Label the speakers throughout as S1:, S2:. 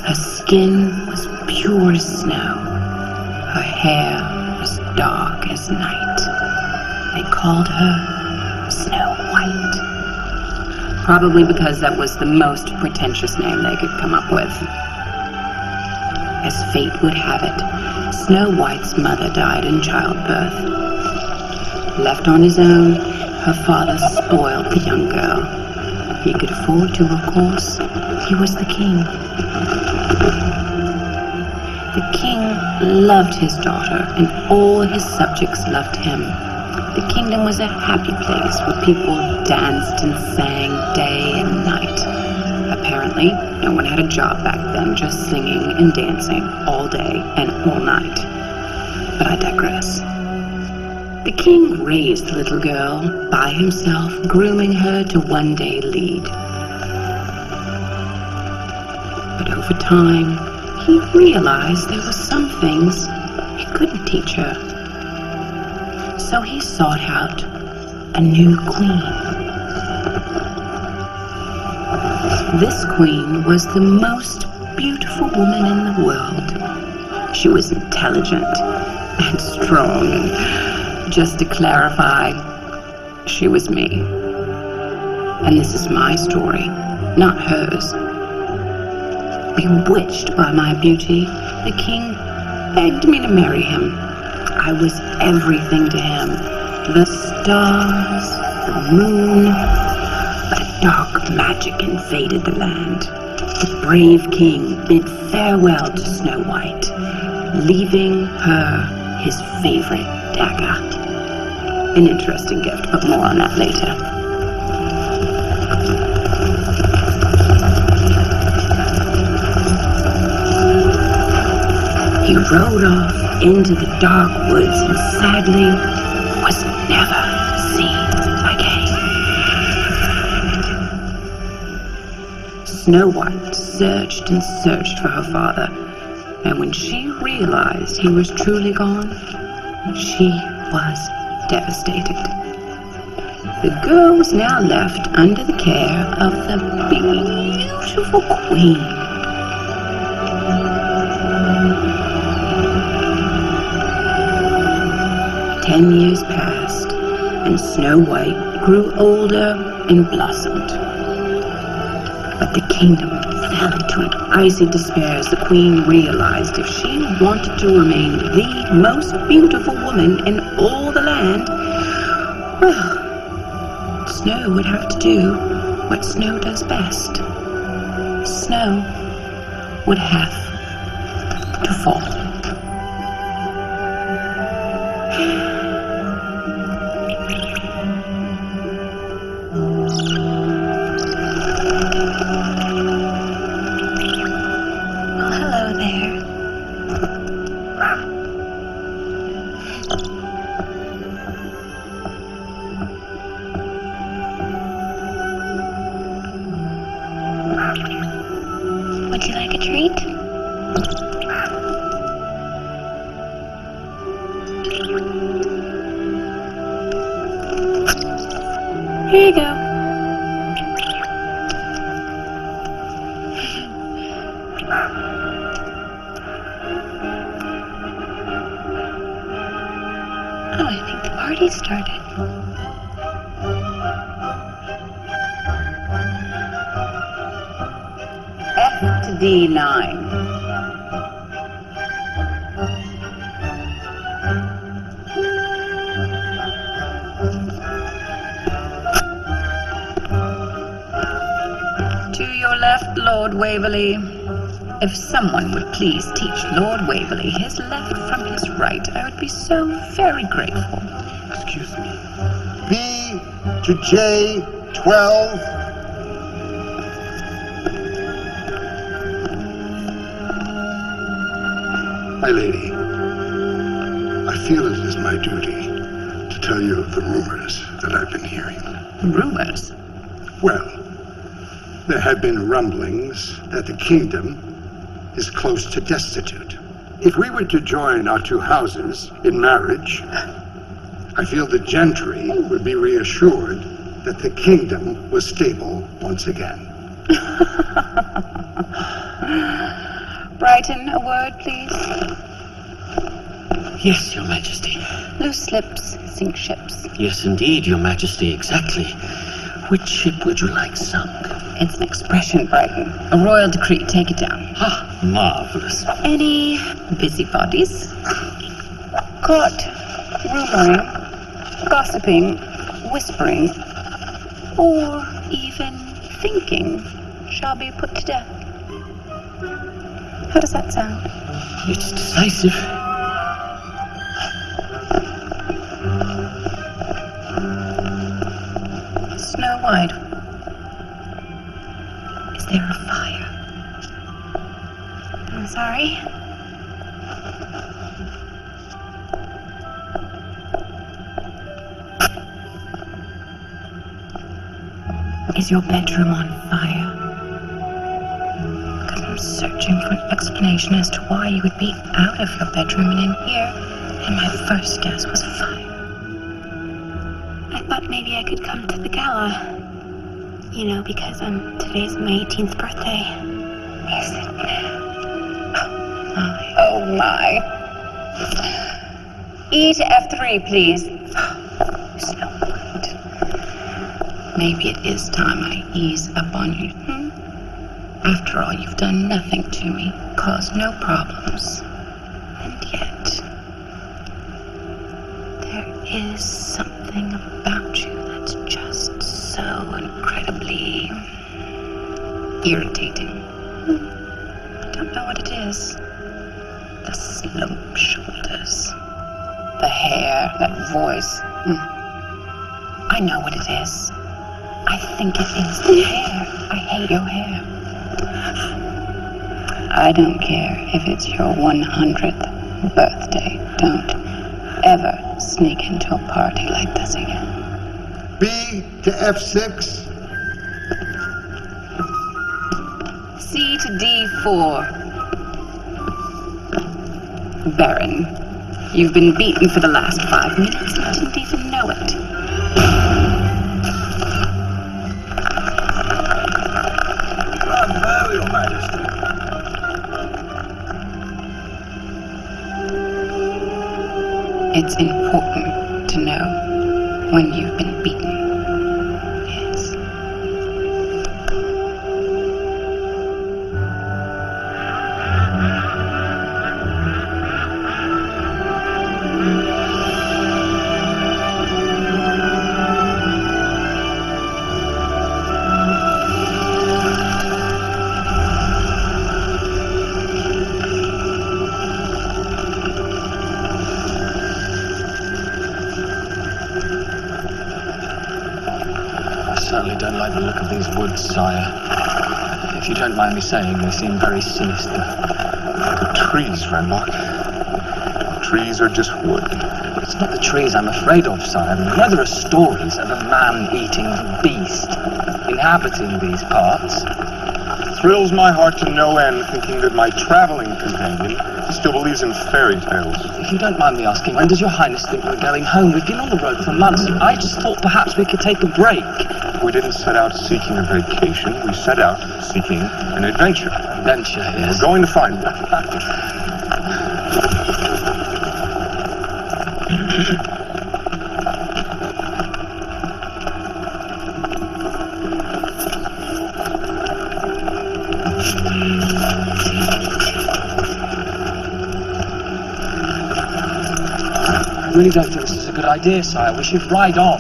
S1: Her skin was pure as snow. Her hair was dark as night. They called her Snow White. Probably because that was the most pretentious name they could come up with. As fate would have it, Snow White's mother died in childbirth. Left on his own, her father spoiled the young girl. He could afford to, of course. He was the king. The king loved his daughter, and all his subjects loved him. The kingdom was a happy place where people danced and sang day and night. Apparently, no one had a job back then, just singing and dancing all day and all night. But I digress. The king raised the little girl by himself, grooming her to one day lead. But over time, he realized there were some things he couldn't teach her. So he sought out a new queen. This queen was the most beautiful woman in the world. She was intelligent and strong. Just to clarify, she was me. And this is my story, not hers. Bewitched by my beauty, the king begged me to marry him. I was everything to him. The stars, the moon. But a dark magic invaded the land. The brave king bid farewell to Snow White, leaving her his favorite dagger. An interesting gift, but more on that later. He rode off into the dark woods and sadly was never seen again. Snow White searched and searched for her father, and when she realized he was truly gone, she was devastated. The girl was now left under the care of the beautiful queen. Ten years passed, and Snow White grew older and blossomed. But the kingdom fell into an icy despair as the queen realized if she wanted to remain the most beautiful woman in all the land, well, Snow would have to do what Snow does best. Snow would have to fall.
S2: Would you like a treat? Here you go. Oh, I think the party started.
S1: F to D9. To your left, Lord Waverley. If someone would please teach Lord Waverley his left from his right, I would be so very grateful.
S3: Excuse me. B to J12. My lady, I feel it is my duty to tell you of the rumors that I've been hearing.
S1: Rumors?
S3: Well, there have been rumblings that the kingdom is close to destitute. If we were to join our two houses in marriage, I feel the gentry would be reassured that the kingdom was stable once again.
S1: Brighton, a word, please.
S4: Yes, Your Majesty.
S1: Loose lips sink ships.
S4: Yes, indeed, Your Majesty, exactly. Which ship would you like sunk?
S1: It's an expression, Brighton. A royal decree. Take it down.
S4: Ah, marvelous.
S1: Any busybodies? Caught rumoring, gossiping, whispering, or even thinking shall be put to death. How does that sound?
S4: It's decisive.
S1: Snow White, is there a fire?
S2: I'm sorry.
S1: Is your bedroom on fire? Because I'm searching for an explanation as to why you would be out of your bedroom and in here, and my first guess was fire.
S2: I thought maybe I could come to the gala. You know, because today's my 18th birthday.
S1: Is it now? Oh my. E to F3, please. Snow White. Maybe it is time I ease up on you. After all, you've done nothing to me, caused no problems. And yet, there is something about you that's just so incredibly irritating. I don't know what it is. The slump shoulders, the hair, that voice. I know what it is. I think it is the hair. I hate your hair. I don't care if it's your 100th birthday. Don't ever sneak into a party like this again.
S3: B to F6.
S1: C to D4. Baron, you've been beaten for the last 5 minutes and didn't even know it.
S3: Bravo, Your Majesty.
S1: It's important to know when you've been beaten. Yes.
S4: I certainly don't like the look of these woods, sire. If you don't mind me saying, they seem very sinister.
S5: The trees, Renlock. Trees are just wood.
S4: It's not the trees I'm afraid of, sire. You know there are stories of a man-eating beast inhabiting these parts.
S5: Thrills my heart to no end thinking that my traveling companion still believes in fairy tales.
S4: If you don't mind me asking, when does your highness think we're going home? We've been on the road for months. I just thought perhaps we could take a break.
S5: We didn't set out seeking a vacation. We set out seeking an adventure.
S4: Adventure, yes.
S5: We're going to find one.
S4: I really don't think this is a good idea, sire. We should ride on.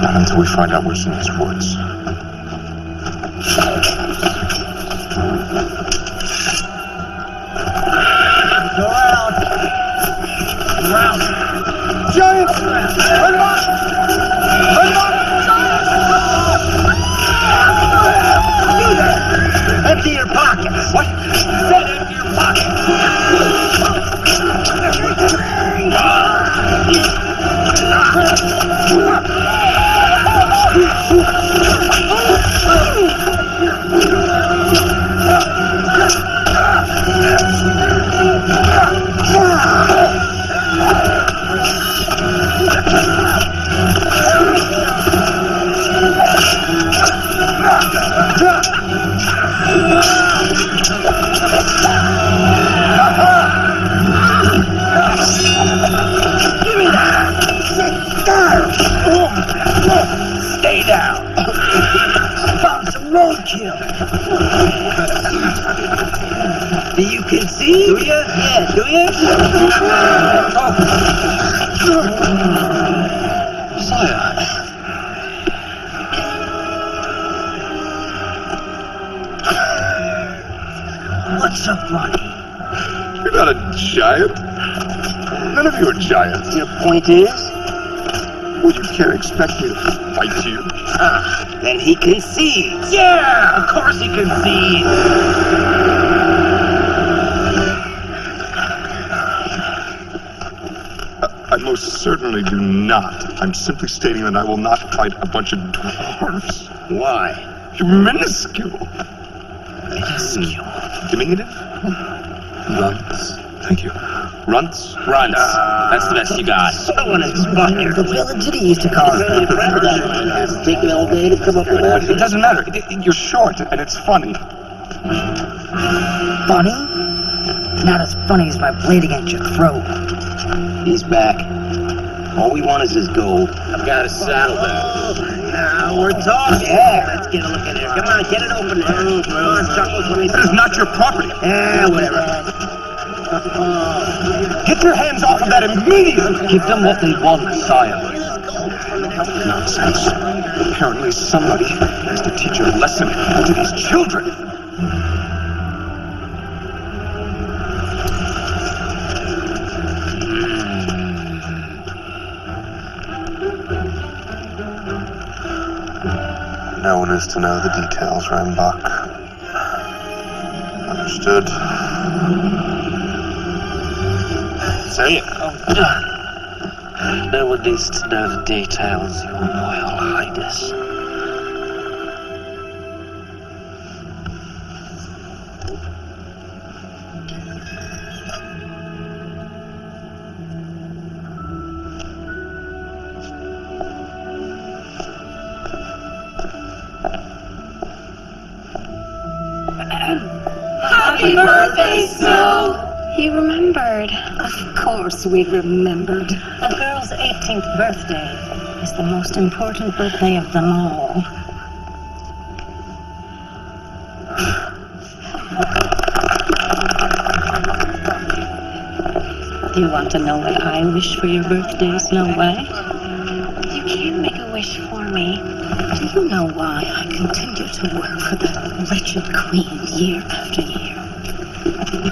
S5: Not until we find out what's in these woods.
S3: Go out! Around! Giants! Unlock! Unlock! Empty your pockets! What? Said empty your pockets!
S6: roadkill. You can see? Do you? Yeah, do you?
S4: Sire.
S6: What's so funny?
S5: You're not a giant. None of you are giants.
S6: Your point is?
S5: Well, you can't expect me to fight you.
S6: Then he concedes. Yeah, of course he concedes.
S5: I most certainly do not. I'm simply stating that I will not fight a bunch of dwarfs.
S6: Why?
S5: You're minuscule.
S4: Minuscule.
S5: Diminutive?
S4: Runts.
S5: Thank you. Runts?
S4: Runts. That's the best you got.
S6: So uninspired. The village used to call it. It's taken all day to come up with that.
S5: It doesn't matter. You're short, and it's funny.
S6: Funny? Not as funny as my blade against your throat. He's back. All we want is his gold.
S4: I've got a saddlebag.
S6: Now we're talking. Yeah, let's get a look at it. Come on, get it open there. Come on, Chuckles.
S5: That is not your property.
S6: Yeah, whatever.
S5: Get your hands off of that immediately.
S4: Give them what they want, sire.
S5: Nonsense. Apparently somebody has to teach a lesson to these children. No one is to know the details, Rambach. Understood. Say it.
S4: No one needs to know the details, Your Royal Highness.
S2: Happy birthday, Snow! You remembered.
S1: Of course we remembered. A girl's 18th birthday is the most important birthday of them all. Do you want to know what I wish for your birthday, Snow White?
S2: You can't make a wish for me.
S1: Do you know why I continue to work for the wretched queen year after year?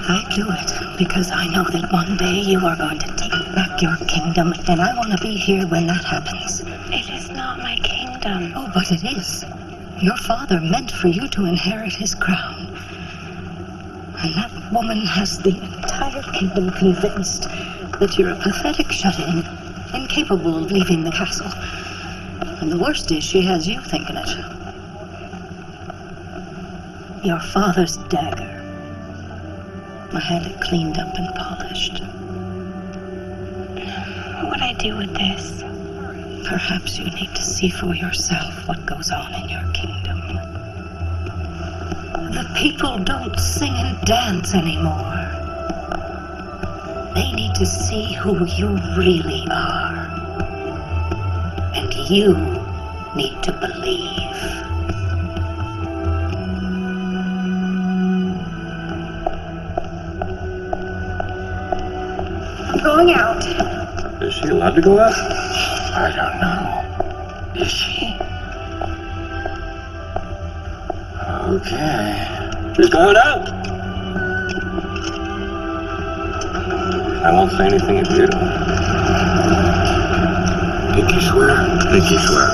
S1: I do it because I know that one day you are going to take back your kingdom, and I want to be here when that happens.
S2: It is not my kingdom.
S1: Oh, but it is. Your father meant for you to inherit his crown. And that woman has the entire kingdom convinced that you're a pathetic shut-in, incapable of leaving the castle. And the worst is she has you thinking it. Your father's dagger. I had it cleaned up and polished.
S2: What would I do with this?
S1: Perhaps you need to see for yourself what goes on in your kingdom. The people don't sing and dance anymore. They need to see who you really are. And you need to believe.
S2: I'm going out.
S5: Is she allowed to go out?
S4: I don't know. Is she? Okay.
S5: She's going out. I won't say anything if you don't.
S6: Pinky swear. Pinky swear.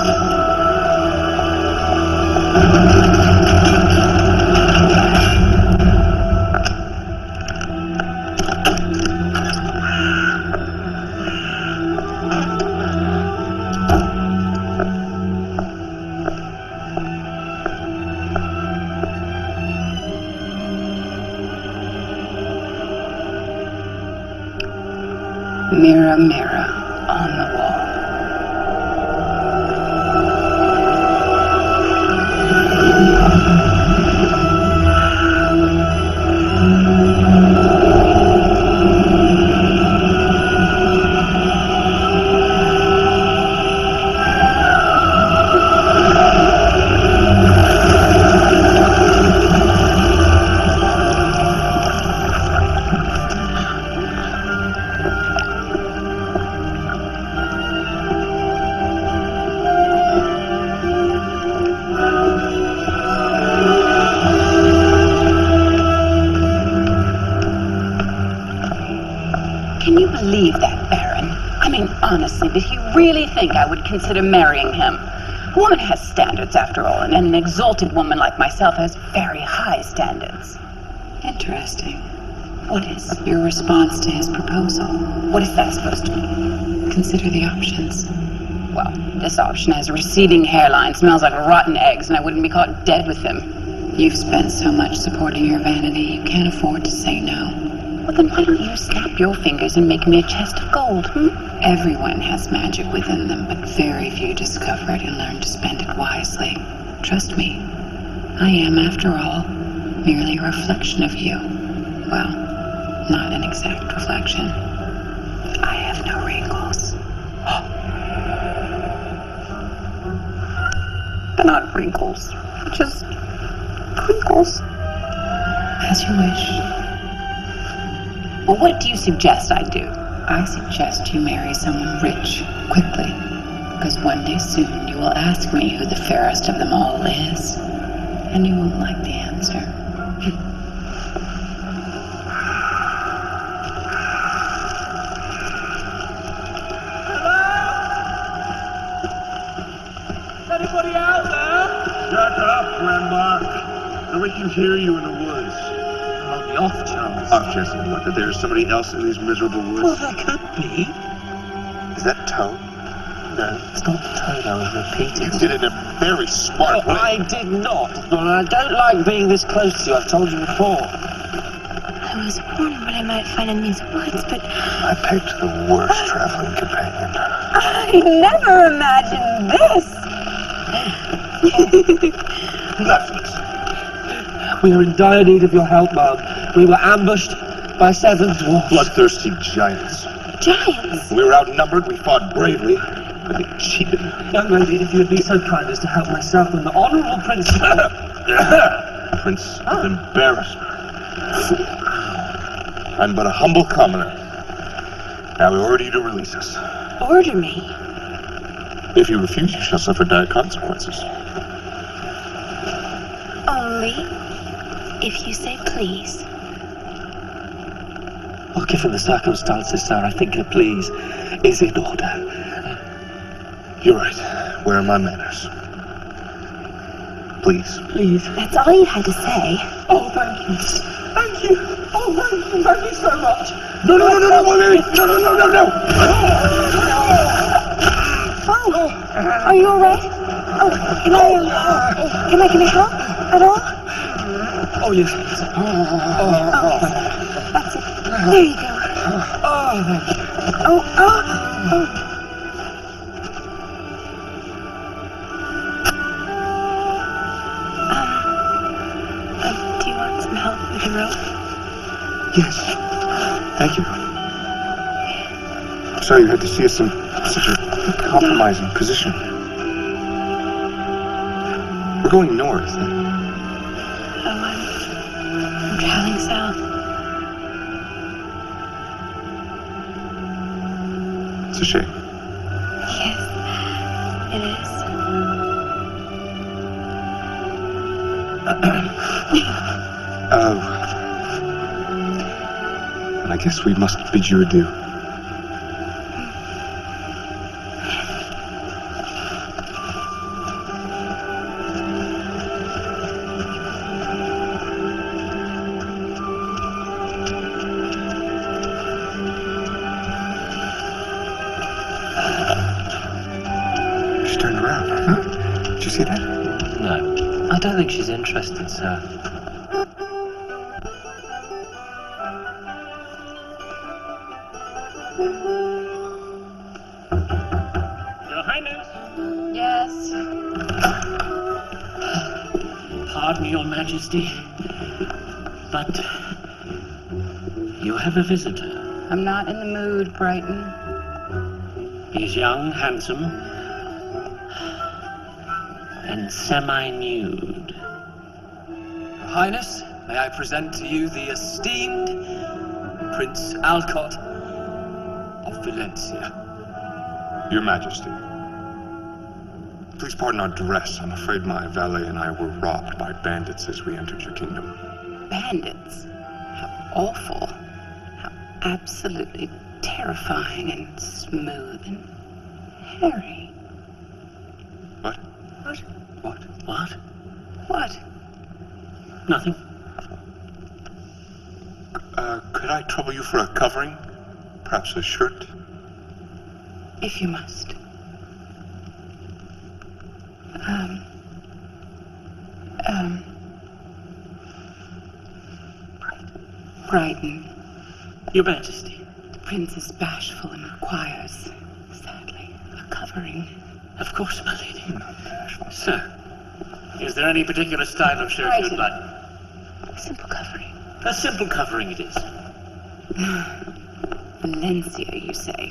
S1: Mirror, mirror on the wall. really think I would consider marrying him? A woman has standards, after all, and an exalted woman like myself has very high standards. Interesting. What is your response to his proposal? What is that supposed to mean? Consider the options. Well, this option has a receding hairline, smells like rotten eggs, and I wouldn't be caught dead with him. You've spent so much supporting your vanity, you can't afford to say no. Well, then why don't you snap your fingers and make me a chest of gold, Everyone has magic within them, but very few discover it and learn to spend it wisely. Trust me, I am, after all, merely a reflection of you. Well, not an exact reflection. I have no wrinkles. They're not wrinkles, just crinkles. As you wish. Well, what do you suggest I do? I suggest you marry someone rich, quickly. Because one day soon you will ask me who the fairest of them all is. And you won't like the answer.
S5: Anybody out there? Shut up, Grandma. Nobody can hear you in the woods.
S4: On the off chance.
S5: Off chance what? That there's somebody else in these miserable woods?
S4: Well, there could be.
S5: Is that Toad?
S4: No, it's not Toad, I was repeating.
S5: You did it in a very smart way.
S4: I did not. But I don't like being this close to you, I've told you before.
S2: I was wondering what I might find in these woods, but
S5: I picked the worst traveling companion.
S2: I never imagined this.
S5: Nothing.
S4: We are in dire need of your help, Mom. We were ambushed by 7 dwarfs.
S5: Bloodthirsty giants.
S2: Giants?
S5: We were outnumbered, we fought bravely, but they cheated.
S4: Young lady, if you would be so kind as to help myself and the Honourable Prince...
S5: Prince of Embarrassment. I'm but a humble commoner. Now we order you to release us.
S2: Order me?
S5: If you refuse, you shall suffer dire consequences.
S2: Only if you say please.
S4: Well, given the circumstances, sir, I think a please is in order.
S5: You're right. Where are my manners? Please.
S4: Please.
S2: That's all you had to say.
S4: Oh, thank you. Thank you. Oh, thank you so much.
S5: No, wait. No.
S2: Oh, are you alright? Oh, can I help at all?
S4: Oh, yes.
S2: That's it. There you go.
S4: Oh, thank you.
S2: Oh. Do you want some help with the rope?
S5: Yes. Thank you. I'm sorry you had to see us in such a compromising position. We're going north.
S2: I'm traveling south.
S5: It's a shame.
S2: Yes, it is.
S5: And I guess we must bid you adieu. She turned around, huh? Did you see that?
S4: No, I don't think she's interested, sir.
S7: Your Highness!
S1: Yes?
S7: Pardon, Your Majesty, but you have a visitor.
S1: I'm not in the mood, Brighton.
S7: He's young, handsome, and semi-nude.
S4: Your Highness, may I present to you the esteemed Prince Alcott of Valencia.
S5: Your Majesty. Please pardon our duress. I'm afraid my valet and I were robbed by bandits as we entered your kingdom.
S1: Bandits? How awful. How absolutely terrifying and smooth and Harry.
S5: What?
S3: What?
S7: What?
S1: What?
S7: Nothing.
S5: Could I trouble you for a covering? Perhaps a shirt?
S1: If you must. Brighton.
S7: Your Majesty.
S1: The prince is bashful and requires, sadly, a covering.
S7: Of course, my lady. Sir, is there any particular style of shirt
S1: Right.
S7: you'd like?
S1: Simple covering.
S7: A simple covering it is.
S1: Valencia, you say?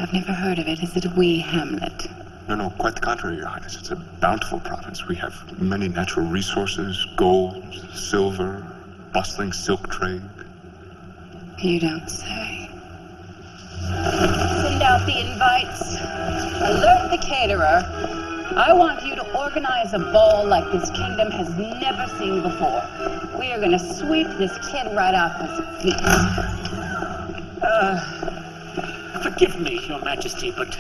S1: I've never heard of it. Is it a wee hamlet?
S5: No, quite the contrary, Your Highness. It's a bountiful province. We have many natural resources, gold, silver, bustling silk trade.
S1: You don't say. Send out the invites. Alert the caterer. I want you to organize a ball like this kingdom has never seen before. We are going to sweep this kid right off his feet.
S7: Forgive me, Your Majesty, but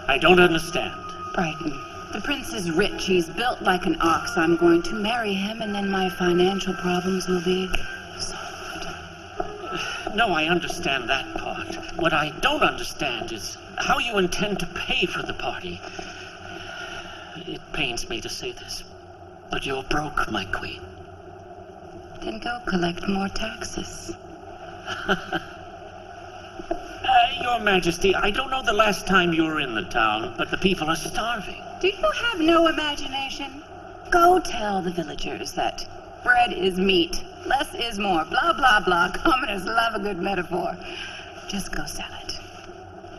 S7: I don't understand.
S1: Brighton. The prince is rich. He's built like an ox. I'm going to marry him, and then my financial problems will be solved.
S7: No, I understand that part. What I don't understand is how you intend to pay for the party. It pains me to say this, but you're broke, my queen.
S1: Then go collect more taxes.
S7: Your Majesty, I don't know the last time you were in the town, but the people are starving.
S1: Do you have no imagination? Go tell the villagers that bread is meat, less is more, blah, blah, blah. Commoners love a good metaphor. Just go sell it.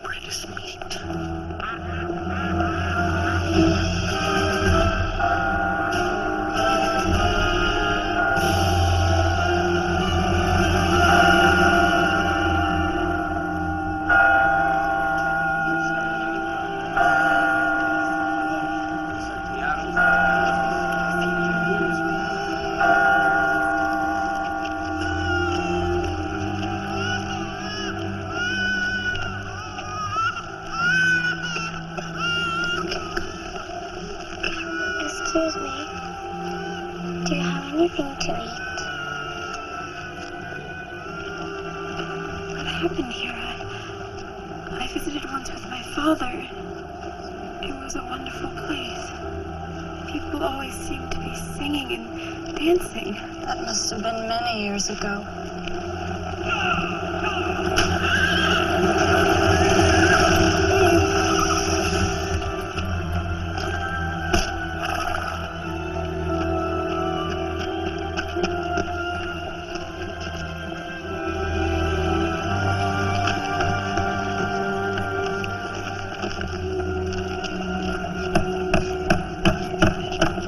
S7: Bread is meat.
S2: Excuse me. Do you have anything to eat?
S1: What happened here? I visited once with my father. It was a wonderful place. People always seemed to be singing and dancing. That must have been many years ago.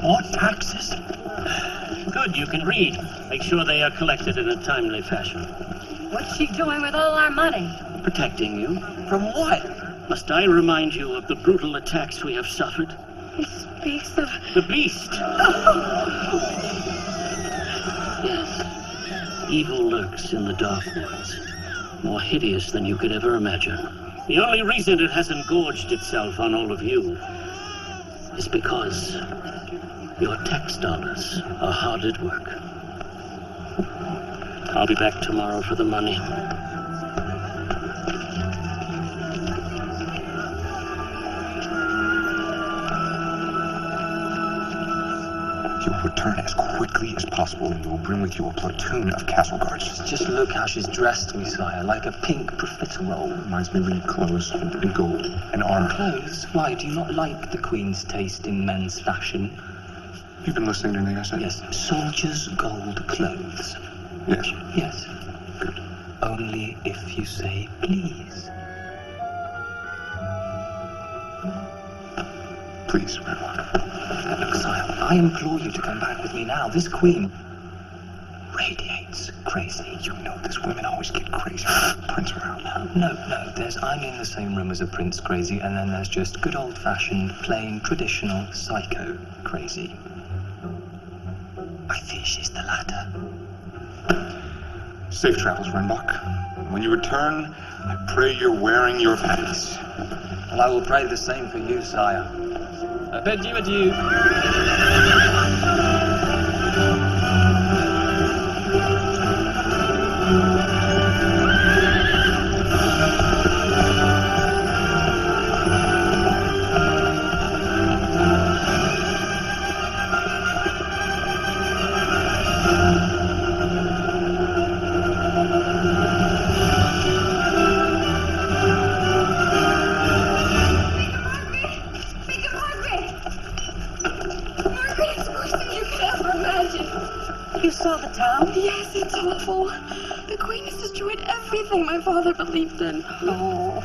S7: More taxes? Good, you can read. Make sure they are collected in a timely fashion.
S1: What's she doing with all our money?
S7: Protecting you.
S6: From what?
S7: Must I remind you of the brutal attacks we have suffered?
S1: He speaks of...
S7: The beast! Yes. Evil lurks in the dark woods, more hideous than you could ever imagine. The only reason it hasn't gorged itself on all of you is because your tax dollars are hard at work. I'll be back tomorrow for the money.
S5: You'll return as quickly as possible, and you will bring with you a platoon of castle guards.
S6: Just look how she's dressed me, sire, like a pink profiterole.
S5: Reminds me of in clothes and gold and armor.
S6: Clothes? Why, do you not like the Queen's taste in men's fashion?
S5: You've been listening to anything I said?
S6: Yes, soldiers' gold clothes.
S5: Yes.
S6: Yes.
S5: Good.
S6: Only if you say please.
S5: Please, Redlock.
S6: Look, sire, I implore you to come back with me now. This Queen radiates crazy.
S5: You know this. Women always get crazy. Prince around.
S6: No. I'm in the same room as a Prince crazy, and then there's just good old-fashioned, plain, traditional, psycho crazy. I think she's the latter.
S5: Safe travels, Renbach. When you return, I pray you're wearing your face.
S4: Well, I will pray the same for you, sire. Adieu, adieu.
S2: You saw the town? Yes, it's awful. The Queen has destroyed everything my father believed in.
S1: Oh,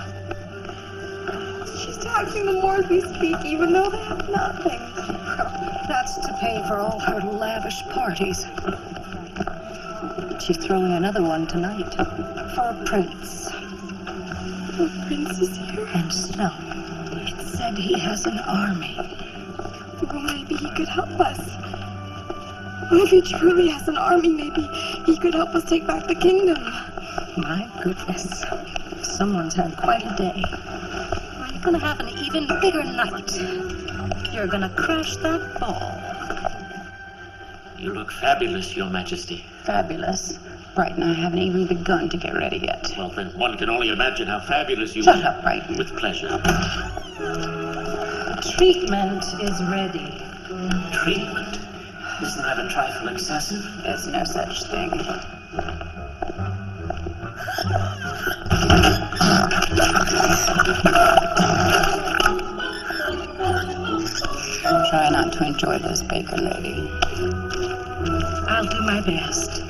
S2: She's taxing the more we speak, even though they have nothing.
S1: that's to pay for all her lavish parties. She's throwing another one tonight for a prince.
S2: The prince is here.
S1: And Snow, it said he has an army.
S2: Well, maybe he could help us. If he truly has an army, maybe he could help us take back the kingdom.
S1: My goodness, someone's had quite a day. You're gonna have an even bigger night. You're gonna crash that ball.
S7: You look fabulous, Your Majesty.
S1: Fabulous. Brighton, I haven't even begun to get ready yet.
S7: Well, then one can only imagine how fabulous you
S1: Shut
S7: are.
S1: up, Brighton.
S7: With pleasure.
S1: Treatment is ready.
S7: Treatment? Isn't that a trifle excessive?
S1: There's no such thing. Try not to enjoy this, Baker lady. I'll do my best.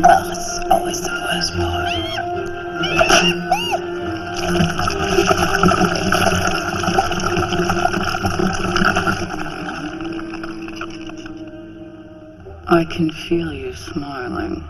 S1: That's always the worst part. I can feel you smiling.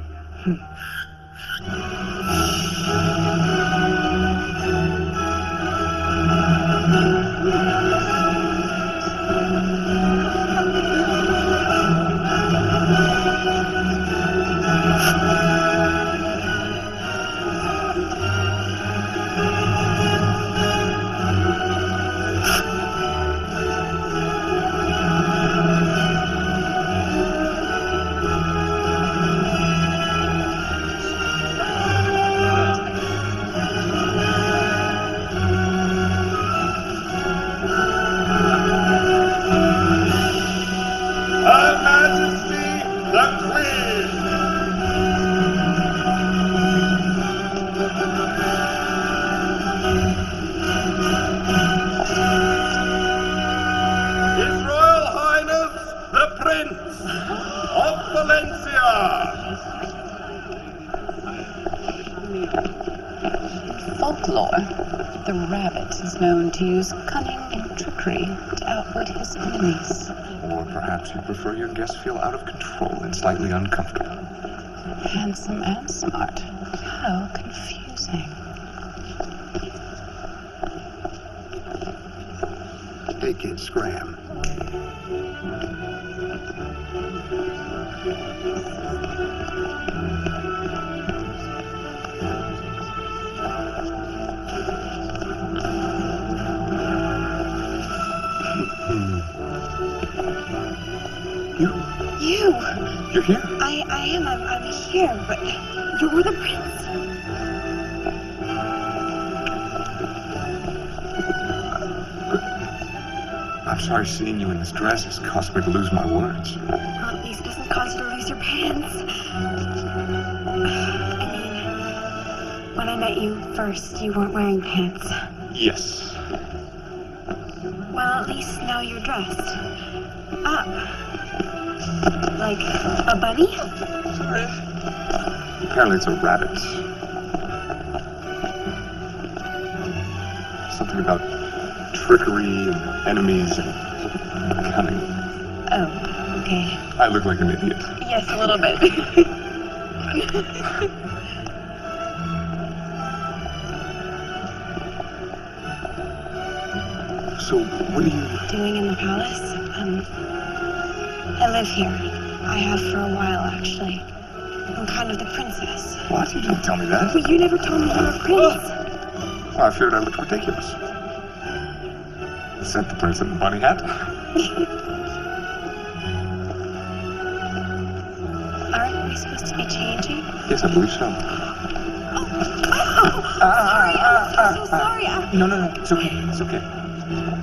S5: Her Majesty, the Queen! His Royal Highness, the Prince of Valencia!
S1: Folklore. The rabbit is known to use cunning and trickery to outwit his enemies.
S5: Or perhaps you prefer your guests feel out of control and slightly uncomfortable.
S1: Handsome and smart. How confusing.
S3: Hey, kid, scram.
S2: You!
S5: You're here?
S2: I am. I'm here, but you're the prince.
S5: I'm sorry seeing you in this dress has caused me to lose my words.
S2: Well, at least it doesn't cause you to lose your pants. I mean, when I met you first, you weren't wearing pants.
S5: Yes.
S2: Well, at least now you're dressed up. Like a bunny?
S5: Sorry. Apparently it's a rabbit. Something about trickery and enemies and cunning.
S2: Oh, okay.
S5: I look like an idiot.
S2: Yes, a little bit.
S5: So, what are you...
S2: Doing in the palace? I live here. I have for a while, actually. I'm kind of the princess.
S5: What? You didn't tell me that.
S2: But you never told me you were a prince.
S5: Well, I feared I looked ridiculous. Sent the prince in the bunny hat.
S2: Aren't we supposed to be changing?
S5: Yes, I believe so.
S2: Sorry, I'm so sorry.
S5: No. It's okay. It's okay.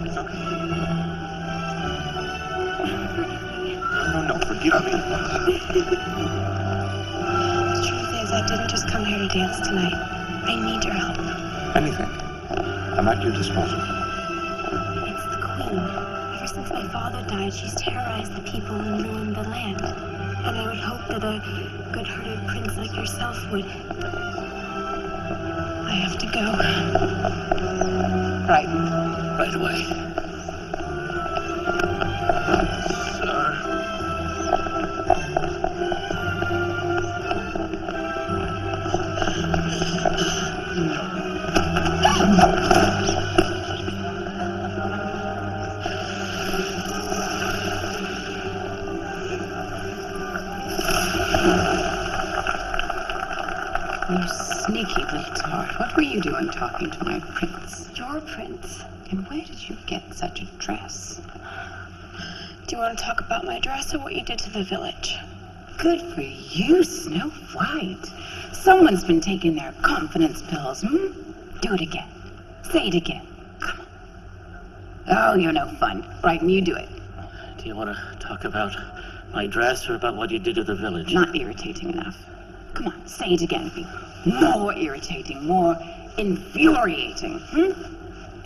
S5: It's okay. No. Forgive me.
S2: The truth is, I didn't just come here to dance tonight. I need your help.
S5: Anything. I'm at your disposal.
S2: It's the queen. Ever since my father died, she's terrorized the people and ruined the land. And I would hope that a good-hearted prince like yourself would. I have to go.
S7: Right away.
S1: You sneaky little tart. What were you doing talking to my prince?
S2: Your prince.
S1: And where did you get such a dress?
S2: Do you want to talk about my dress or what you did to the village?
S1: Good for you, Snow White. Someone's been taking their confidence pills, Do it again. Say it again. Come on. Oh, you're no fun. Right, and you do it.
S7: Do you want to talk about my dress or about what you did to the village?
S1: Not irritating enough. Come on, say it again. Be more irritating, more infuriating.
S7: Do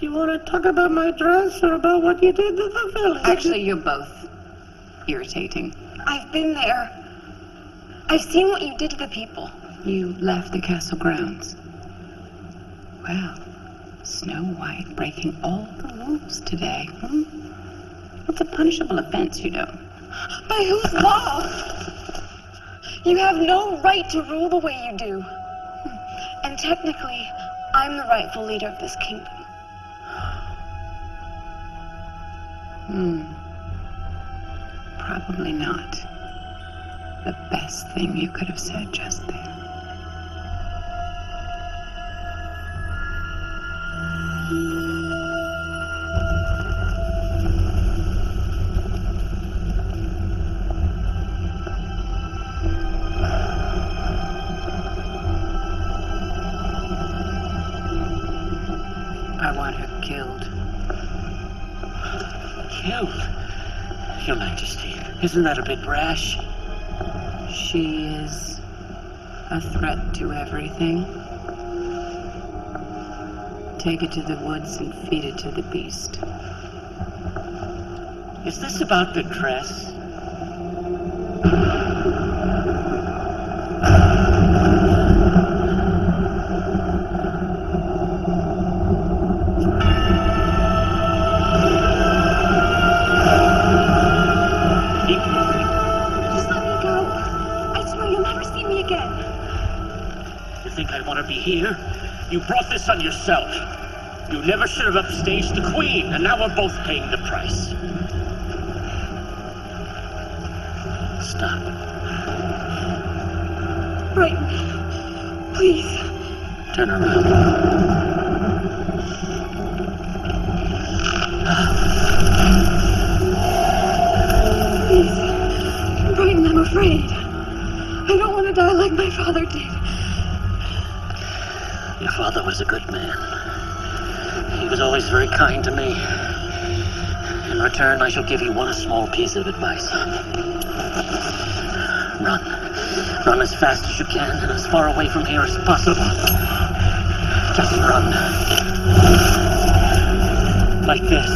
S7: you want to talk about my dress or about what you did to the village?
S1: Actually, you're both irritating.
S2: I've been there. I've seen what you did to the people.
S1: You left the castle grounds. Well, Snow White breaking all the rules today. It's a punishable offense, you know.
S2: By whose law? You have no right to rule the way you do. And technically, I'm the rightful leader of this kingdom.
S1: Probably not. The best thing you could have said just there. I want her killed.
S7: Killed? Your Majesty, isn't that a bit rash?
S1: She is a threat to everything. Take it to the woods and feed it to the beast.
S7: Is this about the dress?
S2: Just let me go. I swear you'll never see me again.
S7: You think I want to be here? You brought this on yourself. You never should have upstaged the Queen, and now we're both paying the price. Stop.
S2: Right. Please.
S7: Turn around.
S2: Please. Brighton, I'm afraid. I don't want to die like my father did.
S7: Your father was a good man. He was always very kind to me. In return, I shall give you one small piece of advice. Run. Run as fast as you can and as far away from here as possible. Just run. Like this.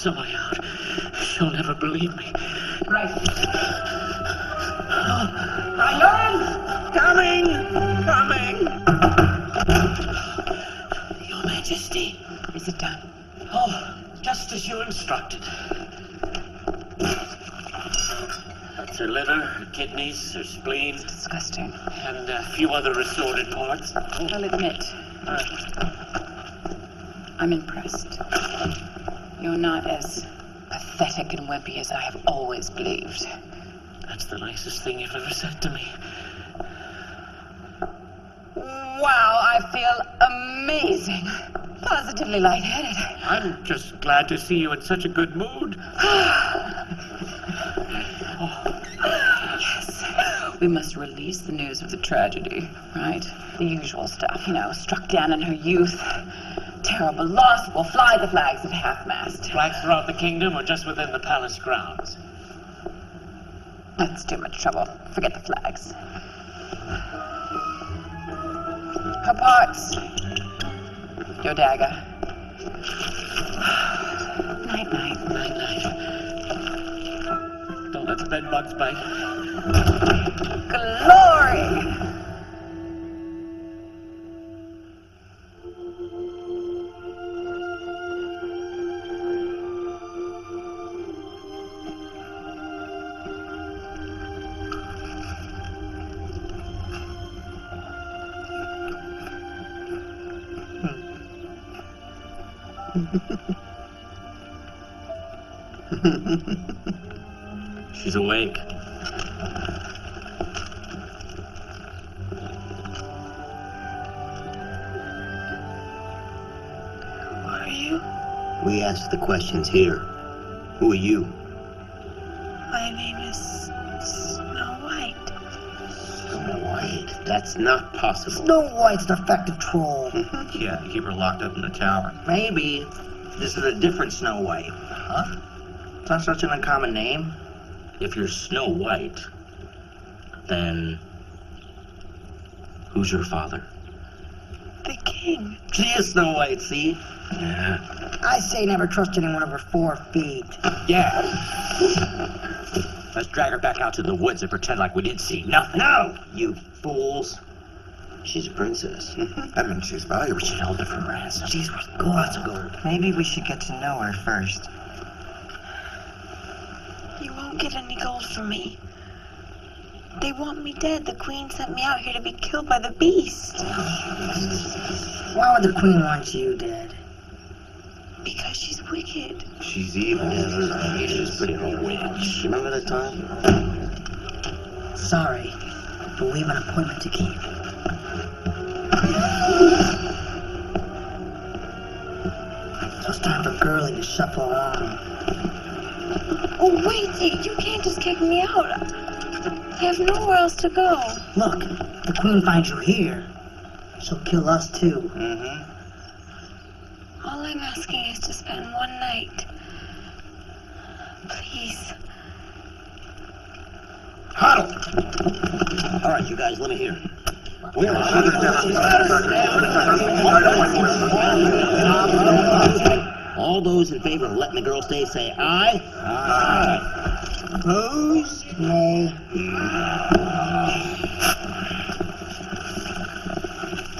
S7: saw you out. She'll never believe me.
S6: Right. My lord! Coming! Coming!
S7: Your Majesty.
S1: Is it done?
S7: Oh, just as you instructed. That's her liver, her kidneys, her spleen,
S1: Disgusting.
S7: and a few other assorted parts.
S1: I'll admit, I'm impressed. You're not as pathetic and wimpy as I have always believed.
S7: That's the nicest thing you've ever said to me.
S1: Wow, I feel amazing. Positively lightheaded.
S7: I'm just glad to see you in such a good mood.
S1: Yes. We must release the news of the tragedy, right? The usual stuff, struck down in her youth. Terrible loss. We'll fly the flags at half-mast.
S7: Flags throughout the kingdom or just within the palace grounds?
S1: That's too much trouble. Forget the flags. Her parts. Your dagger. Night-night.
S7: Night-night. Don't let the bed bugs bite.
S1: Glory!
S7: She's awake.
S1: Who are you?
S6: We ask the questions here. Who are you?
S2: My name is Snow White.
S6: Snow White. That's not possible.
S8: Snow White's an effective troll.
S5: Yeah, keep her locked up in the tower.
S6: Maybe this is a different Snow White. Huh? It's not such an uncommon name. If you're Snow White, then who's your father?
S2: The king.
S6: She is Snow White, see?
S5: Yeah.
S8: I say never trust anyone over 4 feet.
S6: Yeah. Let's drag her back out to the woods and pretend like we didn't see nothing. No, you fools. She's a princess.
S3: That means she's valuable.
S6: We should hold her for ransom.
S8: She's worth gold.
S6: Lots of gold.
S8: Maybe we should get to know her first.
S2: You won't get any gold from me. They want me dead. The queen sent me out here to be killed by the beast.
S8: Why would the queen want you dead?
S2: Because she's wicked.
S6: She's evil. Yeah, she's pretty old witch. Remember that time?
S8: Sorry, but we have an appointment to keep. So it's time for Girly to shuffle along.
S2: Oh, wait. You can't just kick me out. I have nowhere else to go.
S8: Look, if the queen finds you here, she'll kill us too.
S6: Mm-hmm.
S2: All I'm asking is to spend one night. Please.
S6: Huddle! All right, you guys, let me hear. All those in favor of letting the girl stay, say aye. Aye.
S8: Opposed? Nay.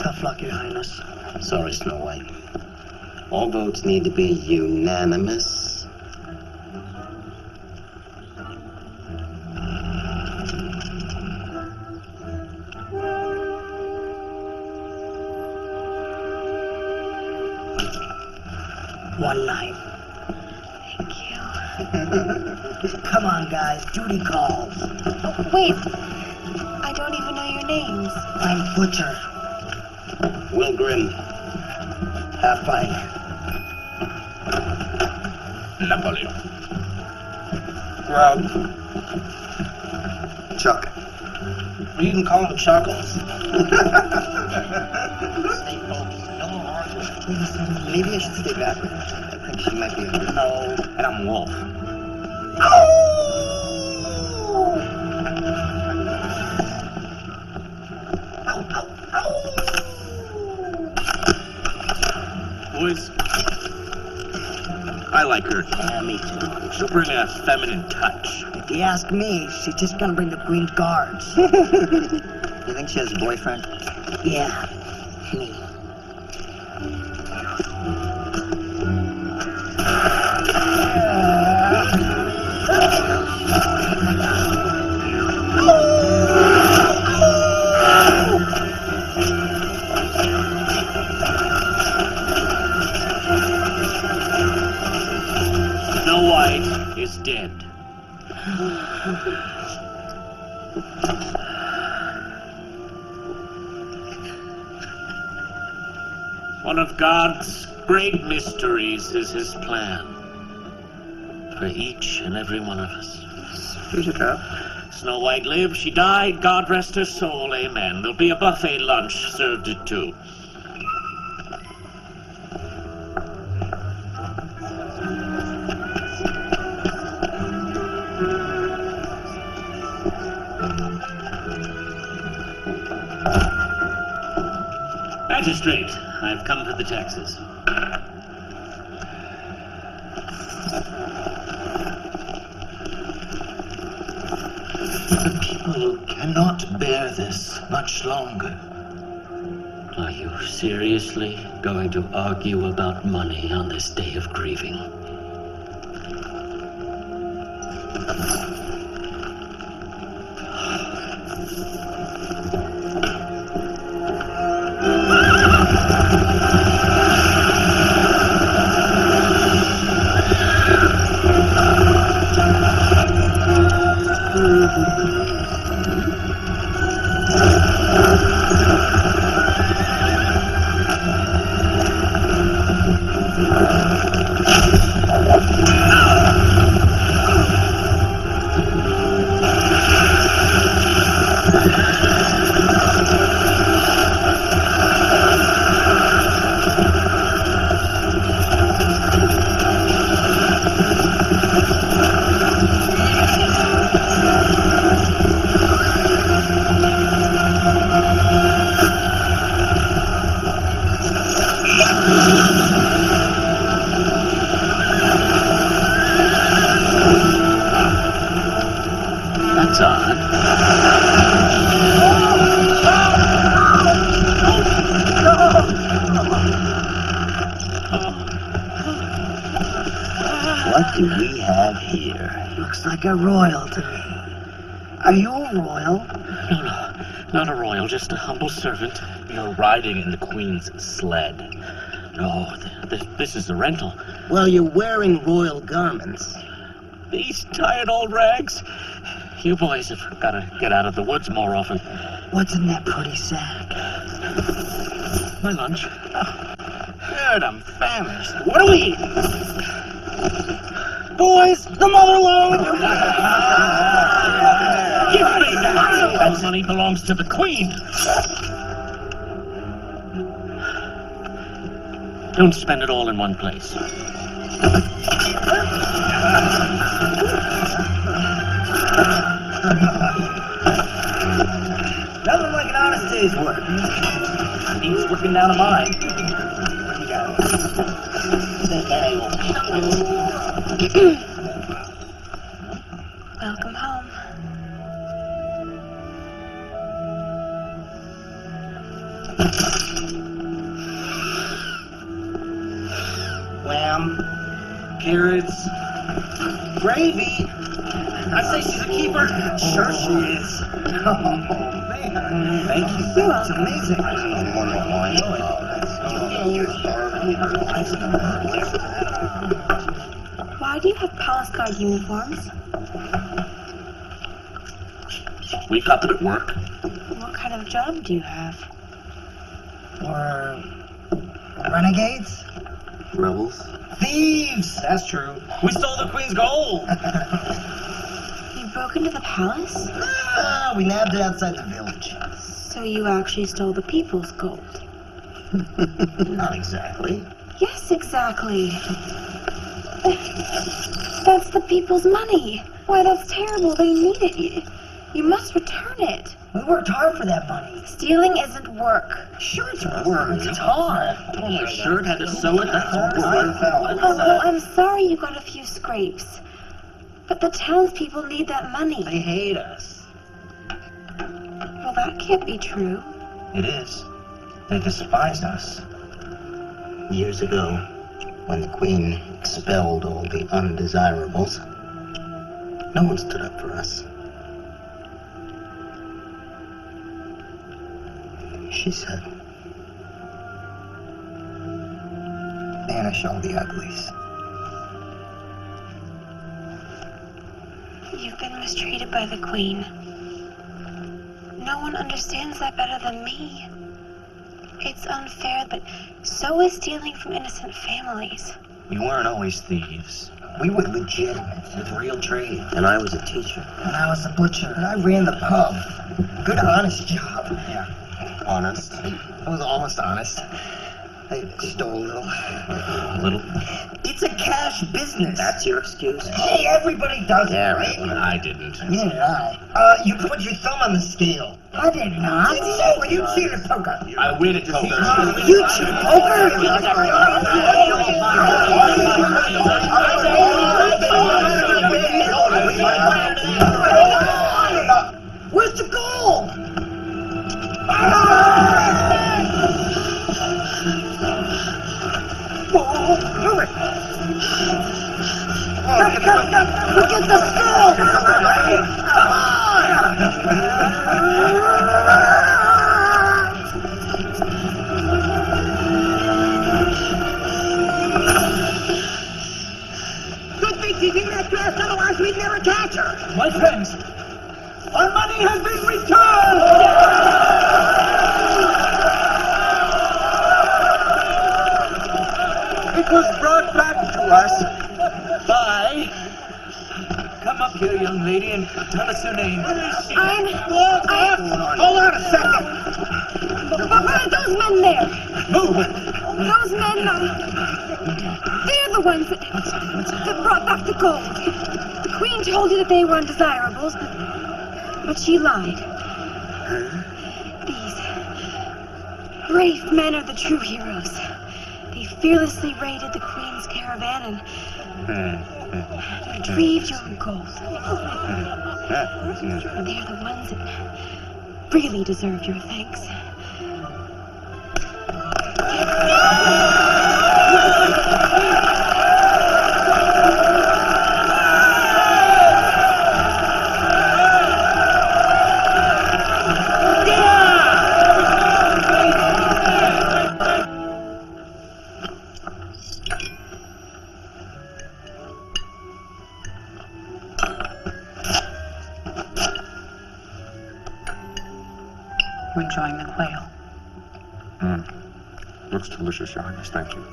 S8: Tough luck, Your Highness.
S6: Sorry, Snow White. All votes need to be unanimous.
S8: One night.
S2: Thank you.
S8: Come on, guys. Duty calls.
S2: Oh, wait. I don't even know your names.
S8: I'm Butcher.
S6: Will Grimm.
S8: Pathfinder.
S5: Napoleon.
S3: Rob. Chuck.
S6: You can call him Chuckles.
S8: Maybe I should stay back with her. I think she might be a good.
S6: Oh, and I'm Wolf.
S7: Boys,
S6: I like her.
S8: Yeah, me too.
S6: She'll bring a feminine touch.
S8: If you ask me, she's just gonna bring the Queen's guards. You think she has a boyfriend? Yeah, me.
S7: Snow White is dead. One of God's great mysteries is his plan for each and every one of us.
S6: Who's it up?
S7: Snow White lived, she died, God rest her soul, amen. There'll be a buffet lunch served at 2. Magistrate, I've come for the taxes.
S6: The people cannot bear this much longer.
S7: Are you seriously going to argue about money on this day of grieving? That's odd.
S8: What do we have here? Looks like a royal to me. Are you a royal?
S7: No, not a royal, just a humble servant.
S6: You're riding in the Queen's sled.
S7: No, this is a rental.
S8: Well, you're wearing royal garments.
S7: These tired old rags. You boys have got to get out of the woods more often.
S8: What's in that pretty sack?
S7: My lunch.
S6: Good, I'm famished.
S7: What do we eat? Boys, the mother lode! Give me that! That money belongs to the Queen. Don't spend it all in one place.
S8: Nothing like an honest day's work.
S6: He's looking down at mine.
S2: Welcome home.
S6: Lamb, carrots, gravy. I say she's a keeper.
S8: Sure she is. Oh, man. Thank you. That's amazing.
S2: Why do you have palace guard uniforms?
S6: We got them at work.
S2: What kind of job do you have?
S8: Or renegades?
S6: Rebels.
S8: Thieves!
S6: That's true. We stole the Queen's gold.
S2: You broke into the palace?
S8: Ah, we nabbed it outside the village.
S2: So you actually stole the people's gold?
S8: Not exactly.
S2: Yes, exactly. That's the people's money. Why, that's terrible. They need it. You must return it.
S8: We worked hard for that money.
S2: Stealing isn't work.
S8: Sure, it's work. It's hard.
S6: Pull your shirt, had to sew it, that's work.
S2: Oh, well, I'm sorry you got a few scrapes. But the townspeople need that money.
S6: They hate us.
S2: Well, that can't be true.
S6: It is. They despised us. Years ago, when the Queen expelled all the undesirables, no one stood up for us. She said, banish all the uglies.
S2: You've been mistreated by the Queen. No one understands that better than me. It's unfair, but so is stealing from innocent families.
S6: We weren't always thieves. We were legitimate, with real trade. And I was a teacher. And I was a butcher. And I ran the pub. Good, honest job. Yeah.
S5: Honest?
S6: I was almost honest. I stole a little. A little? It's a cash business. That's your excuse? Hey, everybody does it, right? I didn't. Neither did I. You put your thumb on the scale. I did not. So, you cheated poker. I win at poker. You cheated poker? Where's the gold? Move it! Go! Get the skull! Come on! Good thing she's in that dress, otherwise we'd never catch her!
S4: My friends,
S6: Our money has been returned!
S4: it was brought back to us by... Come up here, young lady, and tell us your name.
S6: Hold on a second!
S2: But what are those men there?
S4: Move!
S2: Those men, they're the ones that brought back the gold. The Queen told you that they were undesirables, but she lied. These brave men are the true heroes. They fearlessly raided the Queen's caravan and retrieved your gold. They're the ones that really deserve your thanks.
S1: We're enjoying the quail.
S5: Looks delicious, Your Highness. Thank you.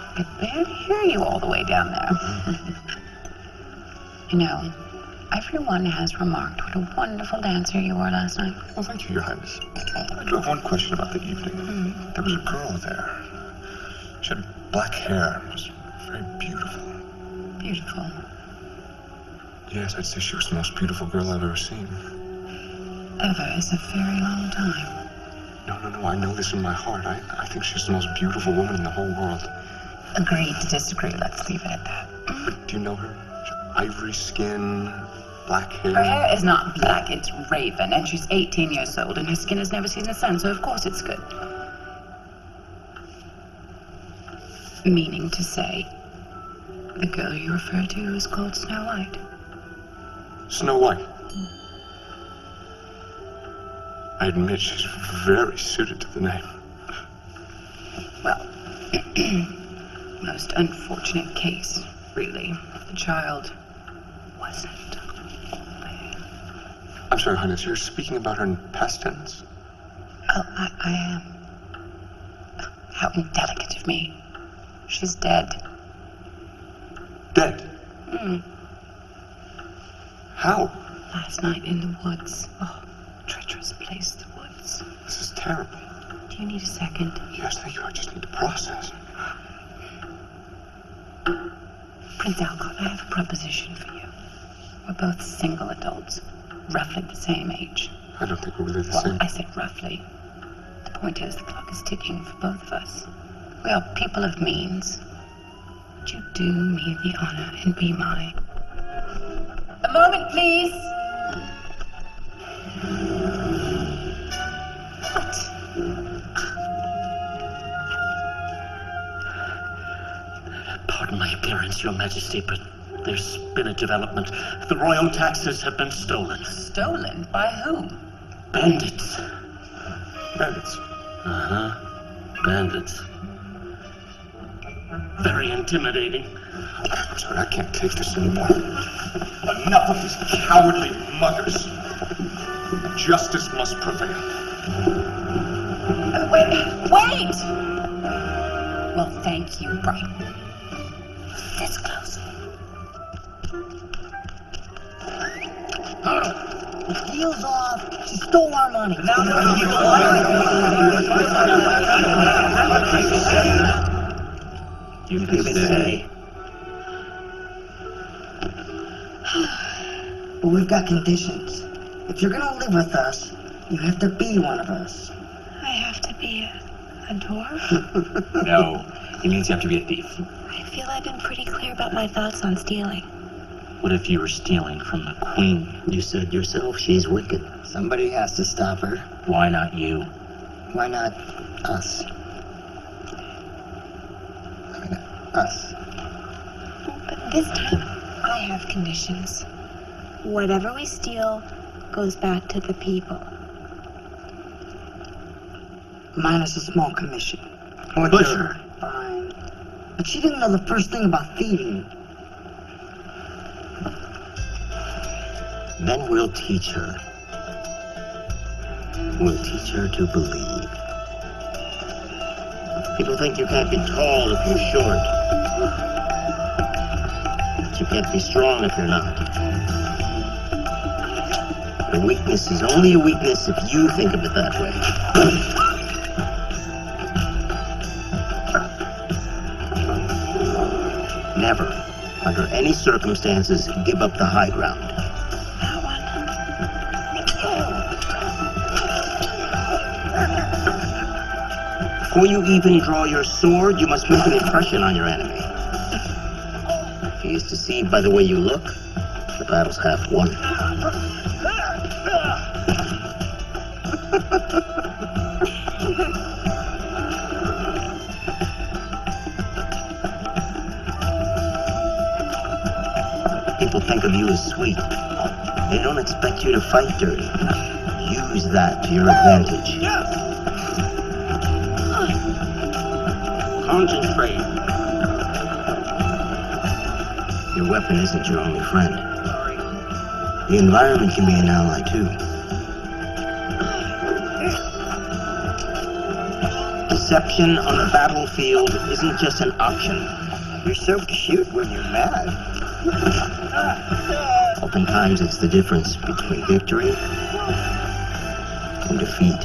S1: I could barely hear you all the way down there. You know, everyone has remarked what a wonderful dancer you were last night.
S5: Well, thank you, Your Highness. I do have one question about the evening. There was a girl there. She had black hair and was very beautiful.
S1: Beautiful.
S5: Yes, I'd say she was the most beautiful girl I've ever seen.
S1: Ever is a very long time.
S5: No, I know this in my heart. I think she's the most beautiful woman in the whole world.
S1: Agreed to disagree. Let's leave it at that.
S5: But do you know her? Ivory skin, black hair.
S1: Her hair is not black, it's raven, and she's 18 years old, and her skin has never seen the sun, so of course it's good. Meaning to say, the girl you refer to is called Snow White.
S5: Snow White. I admit she's very suited to the name.
S1: Well, most unfortunate case, really. The child wasn't.
S5: I'm sorry, Highness, you're speaking about her in past tense?
S1: Oh, I am. How indelicate of me. She's dead.
S5: Dead? How?
S1: last night in the woods. Oh, treacherous place, the woods.
S5: This is terrible.
S1: Do you need a second?
S5: Yes, thank you. I just need to process.
S1: Prince Alcott, I have a proposition for you. We're both single adults, roughly the same age.
S5: I don't think we're really the
S1: Well,
S5: same.
S1: I said roughly. The point is, the clock is ticking for both of us. We are people of means. Would you do me the honor and be mine? A moment, please! What?
S7: Pardon my appearance, Your Majesty, but there's been a development. The royal taxes have been stolen.
S1: Stolen? By whom?
S7: Bandits.
S5: Bandits.
S7: Bandits. Very intimidating.
S5: I'm sorry, I can't take this anymore. Enough of these cowardly muggers. Justice must prevail.
S1: Wait! Well, thank you, Brighton. This close.
S8: The deal's off. She stole our money.
S7: You can stay.
S8: But we've got conditions. If you're gonna live with us, you have to be one of us.
S2: I have to be a dwarf?
S4: No, it means you have to be a thief.
S2: I feel I've been pretty clear about my thoughts on stealing.
S7: What if you were stealing from the Queen? You said yourself she's wicked.
S8: Somebody has to stop her.
S7: Why not you?
S8: Why not us? Us.
S2: But this time, I have conditions. Whatever we steal goes back to the people.
S8: Minus a small commission.
S7: Butcher.
S8: Fine. But she didn't know the first thing about thieving.
S7: Then we'll teach her. We'll teach her to believe. People think you can't be tall if you're short. But you can't be strong if you're not. A weakness is only a weakness if you think of it that way. Never, under any circumstances, give up the high ground.
S2: That one.
S7: Before you even draw your sword, you must make an impression on your enemy. If he is deceived by the way you look, the battle's half won. People think of you as sweet. They don't expect you to fight dirty. Use that to your advantage. Concentrate. Your weapon isn't your only friend. The environment can be an ally too. Deception on the battlefield isn't just an option.
S8: You're so cute when you're mad.
S7: Oftentimes it's the difference between victory and defeat.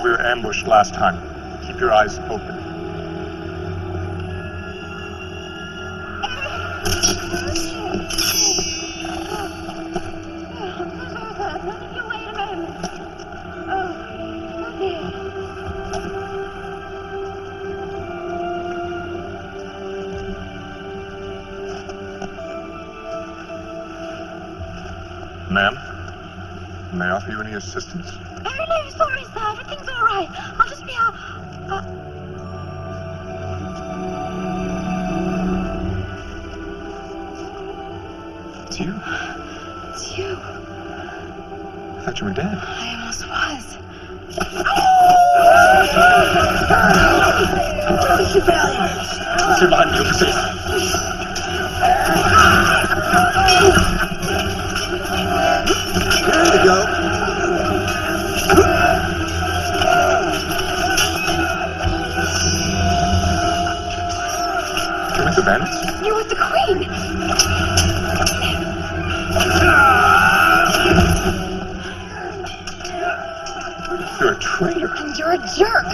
S5: where we were ambushed last time. Keep your eyes open. Ma'am, may I offer you any assistance?
S2: Oh, no, sorry, sir. Everything's all right. I'll just be out.
S5: It's you?
S2: It's you.
S5: I thought you were dead.
S2: I almost was.
S7: Survive, you exist.
S3: There you go.
S5: You're with the bandits?
S2: You're with the Queen.
S5: You're a traitor.
S2: And you're a jerk.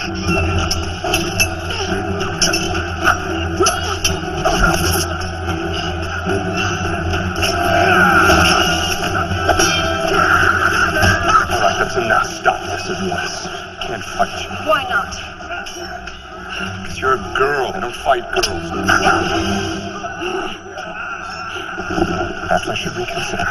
S5: All right, that's enough. Stop this at once. Can't fight you.
S2: Why not?
S5: Because you're a girl. I don't fight girls. Perhaps I should reconsider.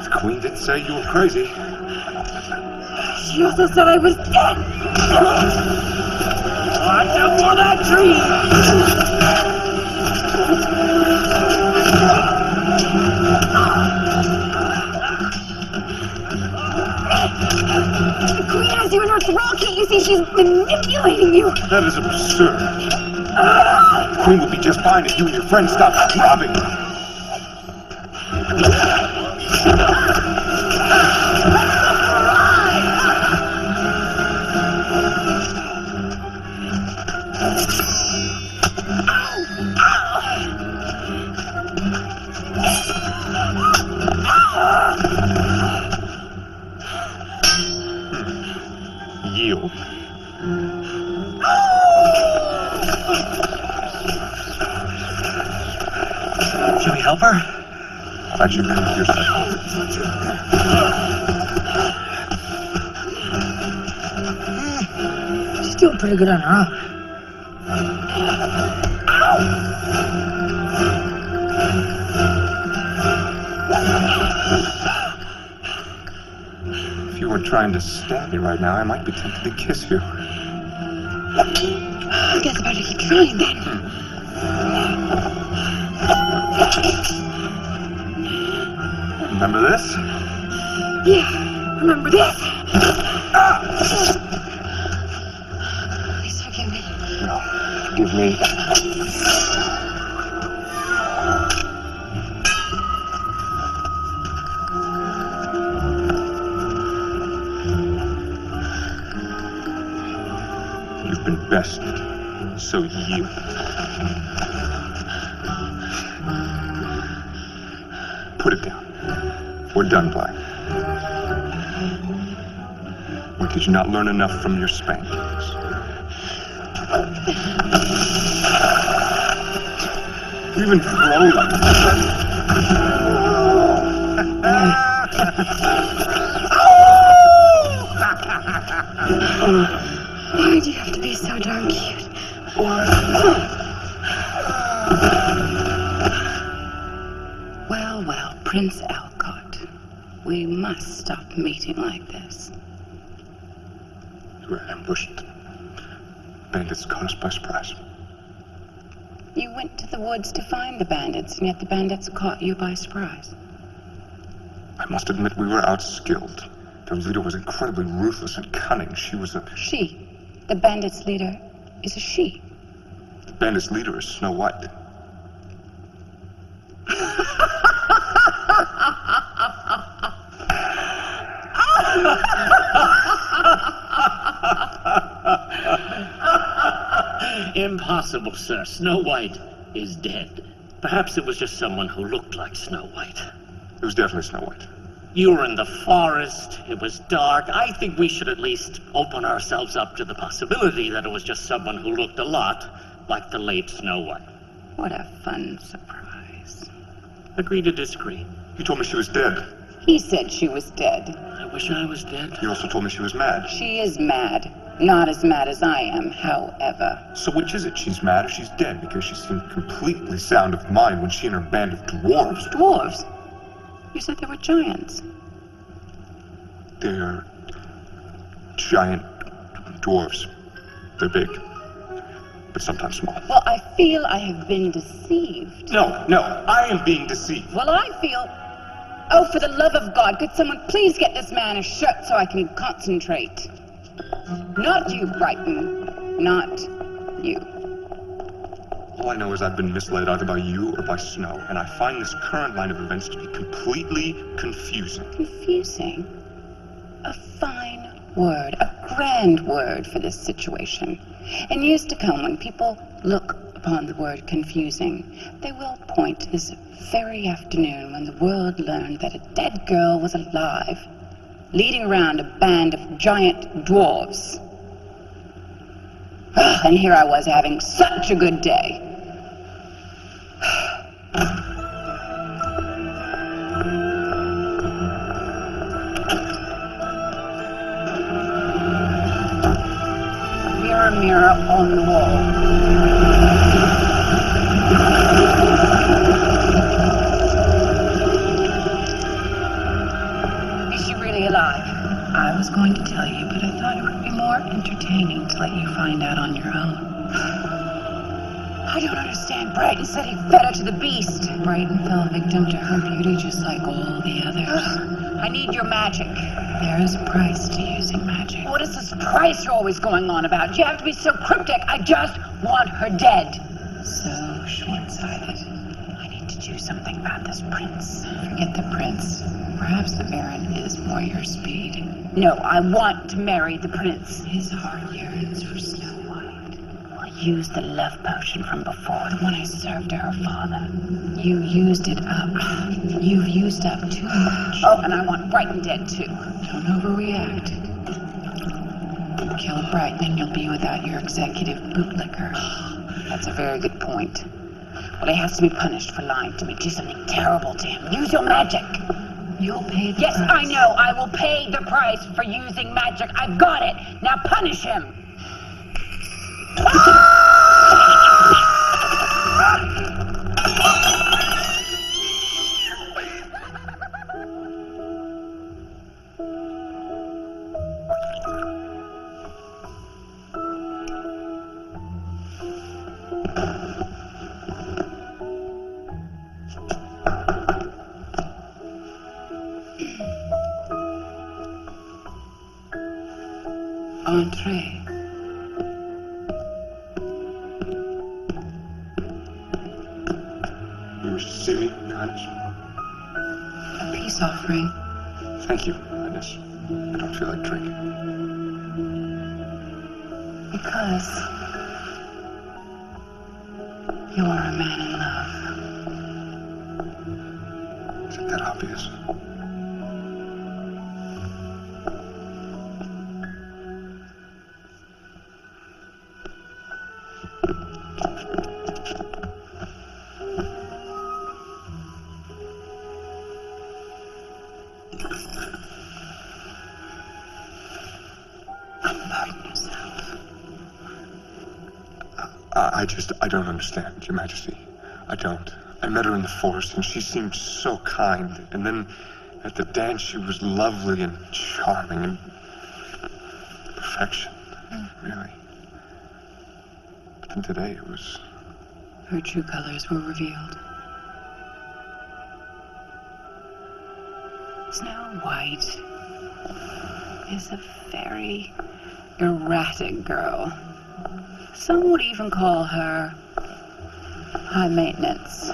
S5: The Queen didn't say you were crazy.
S2: She also said I was dead.
S7: Watch out for that tree!
S2: The Queen has you in her thrall. Can't you see she's manipulating you?
S5: That is absurd. The Queen would be just fine if you and your friends stopped robbing her. Yield.
S7: Should we help her?
S5: That should come with yourself.
S8: She's doing pretty good on her own.
S5: If you were trying to stab me right now, I might be tempted to kiss you.
S2: I guess I better keep trying then.
S5: Remember this?
S2: Yeah, remember this? Please forgive me.
S5: No, forgive me. You've been bested, so yield. Put it down. We're done playing. Or did you not learn enough from your spankings? You even frozen.
S2: Why do you have to be so darn cute?
S1: Well, well, Prince Alcott. We must stop meeting like this.
S5: You were ambushed. Bandits caught us by surprise.
S1: You went to the woods to find the bandits, and yet the bandits caught you by surprise.
S5: I must admit we were outskilled. Their leader was incredibly ruthless and cunning. She was a...
S1: She. The bandits' leader is a she.
S5: The bandit's leader is Snow White.
S7: Impossible, sir. Snow White is dead. Perhaps it was just someone who looked like Snow White.
S5: It was definitely Snow White.
S7: You were in the forest. It was dark. I think we should at least open ourselves up to the possibility that it was just someone who looked a lot like the late Snow White.
S1: What a fun surprise.
S7: Agree to disagree.
S5: He told me she was dead.
S1: He said she was dead.
S7: I wish I was dead.
S5: He also told me she was mad.
S1: She is mad. Not as mad as I am, however.
S5: So which is it? She's mad or she's dead? Because she seemed completely sound of mind when she and her band of dwarves...
S1: Dwarves? You said they were giants.
S5: They're giant dwarves. They're big, but sometimes small.
S1: Well, I feel I have been deceived.
S5: No, I am being deceived.
S1: Well, I feel... Oh, for the love of God, could someone please get this man a shirt so I can concentrate? Not you, Brighton. Not you.
S5: All I know is I've been misled either by you or by Snow, and I find this current line of events to be completely confusing.
S1: Confusing? A fine word, a grand word for this situation. In years to come, when people look upon the word confusing, they will point to this very afternoon when the world learned that a dead girl was alive, leading around a band of giant dwarves. And here I was having such a good day. Mirror, mirror on the wall. Is she really alive? I was going to tell you, but I thought it would be more entertaining to let you find out on your own. I don't understand. Brighton said he fed her to the beast. Brighton fell victim to her beauty just like all the others. I need your magic. There is a price to using magic. What is this price you're always going on about? You have to be so cryptic. I just want her dead. So short-sighted. I need to do something about this prince. Forget the prince. Perhaps the Baron is more your speed. No, I want to marry the prince. His heart yearns for Snow White. I'll use the love potion from before, the one I served to her father. You used it up. You've used up too much. Oh, and I want Brighton dead too. Don't overreact. Kill Brighton and you'll be without your executive bootlicker. That's a very good point. Well, he has to be punished for lying to me. Do something terrible to him. Use your magic. You'll pay the price. Yes, I know. I will pay the price for using magic. I've got it. Now punish him. Entree.
S5: You wish to see me, Your Highness?
S1: A peace offering.
S5: Thank you, Your Highness. I don't feel like drinking.
S1: Because you are a man in love.
S5: Is it that obvious? I don't understand, Your Majesty. I don't. I met her in the forest, and she seemed so kind. And then at the dance, she was lovely and charming and perfection, really. But then today, it was
S1: her true colors were revealed. Snow White is a very erratic girl. Some would even call her high maintenance.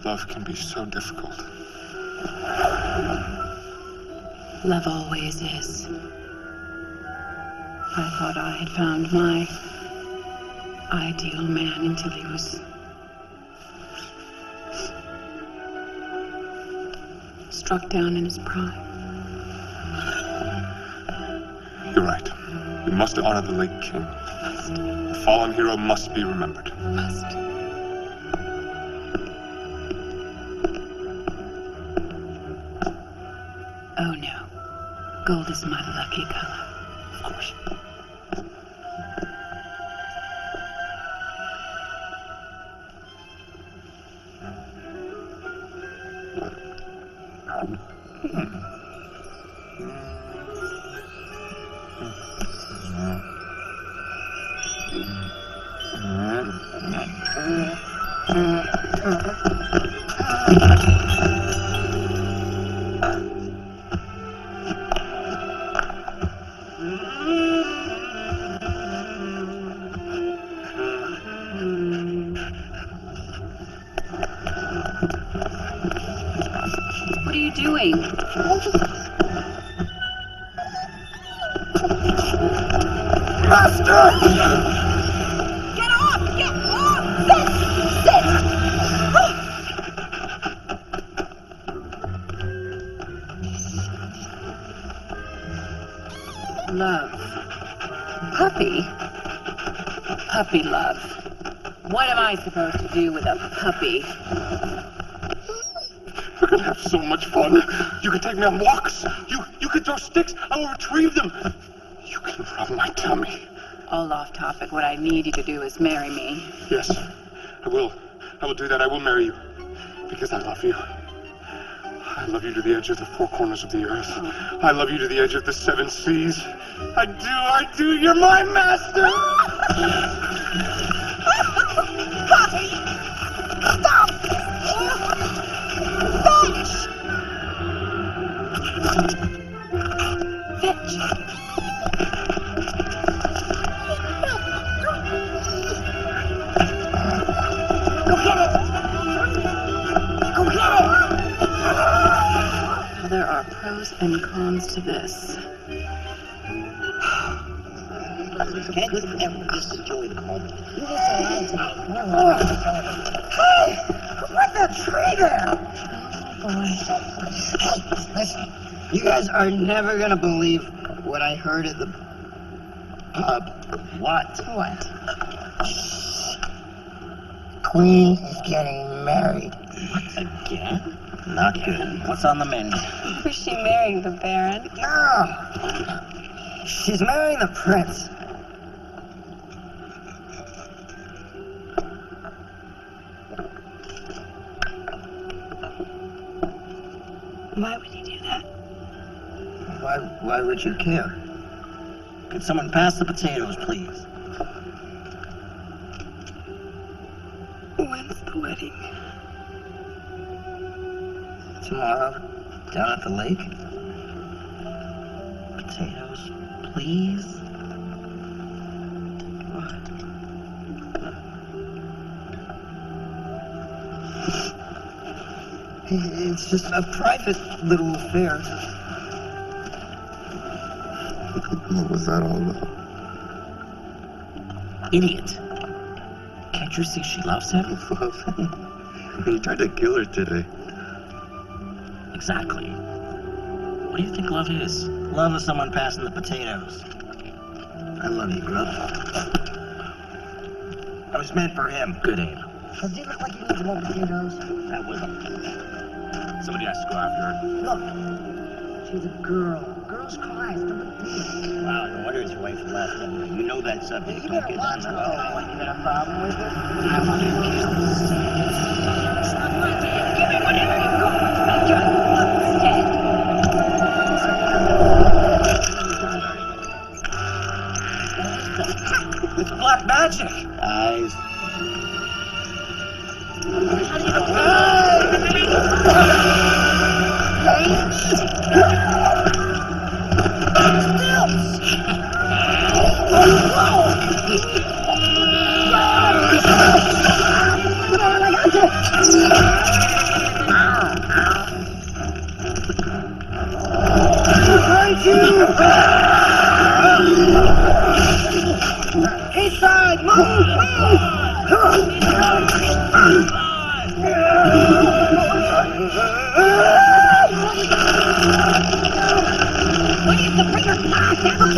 S5: Love can be so difficult.
S1: Love always is. I thought I had found my ideal man until he was struck down in his prime.
S5: You're right. We must honor the late king.
S1: Must.
S5: The fallen hero must be remembered.
S1: Must. Oh no. Gold is my lucky color.
S5: Of course.
S1: What are you doing?
S2: Get off! Get off! Sit!
S1: Love. Puppy? Puppy love. What am I supposed to do with a puppy?
S5: We're gonna have so much fun. You can take me on walks. You can throw sticks. I will retrieve them. You can rub my tummy.
S1: All off topic. What I need you to do is marry me.
S5: Yes, I will. I will do that. I will marry you. Because I love you. I love you to the edge of the four corners of the earth. I love you to the edge of the seven seas. I do. You're my master.
S1: There are pros and cons to this.
S8: Can't you ever just enjoy the moment?
S6: Hey! What the tree there?
S8: Hey, listen. You guys are never gonna believe what I heard at the pub.
S6: What?
S1: What?
S8: Queen is getting married.
S6: Again? Not good. What's on the menu?
S1: Who's she marrying, the Baron?
S8: No! She's marrying the prince.
S1: Why would he do that?
S8: Why would you care?
S6: Could someone pass the potatoes, please?
S1: When's the wedding?
S8: Tomorrow, down at the lake?
S6: Potatoes, please?
S8: It's just a private little affair.
S5: What was that all about?
S6: Idiot. Can't you see she loves him?
S5: He tried to kill her today.
S6: Exactly. What do you think love is? Love is someone passing the potatoes.
S8: I love you, Grub.
S6: I was meant for him. Good aim.
S8: Does he look like he needs more potatoes?
S6: That was somebody has to go after her.
S8: Look, she's a girl. Girls cry. It's no big deal.
S6: Wow, no wonder his wife left him. You know that subject.
S8: You
S6: Don't
S8: better
S6: get
S8: watch
S6: down
S8: it.
S6: that.
S8: Oh, you got a problem with it?
S1: I want to kill this. It's not my day. Give me whatever you got. I'll just
S6: It's black magic. Eyes.
S8: East side, move! Leave the bigger path, never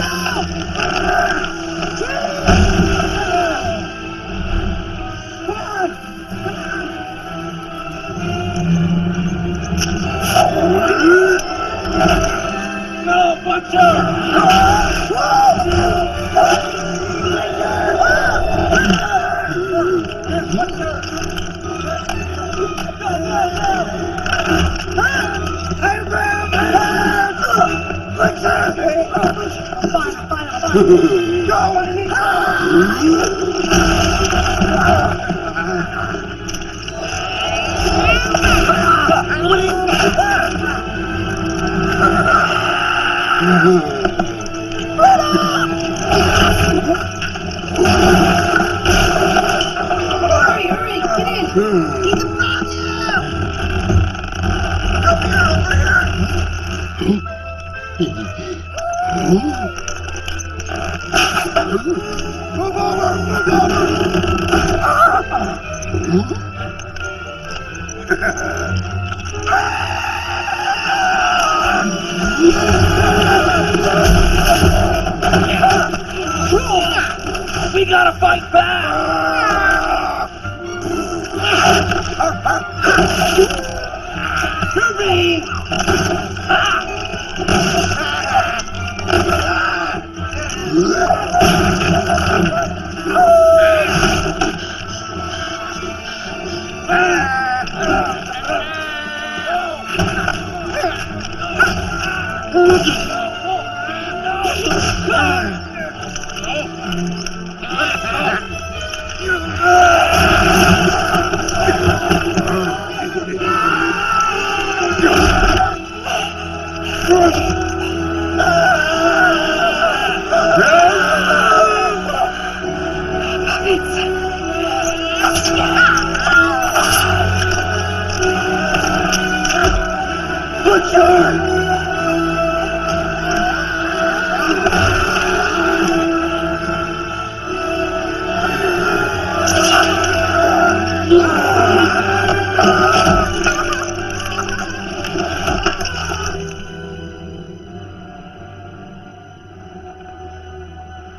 S7: No, Butcher!
S2: Hurry, hurry, get in! Get the block out!
S7: We gotta fight back! Hurry!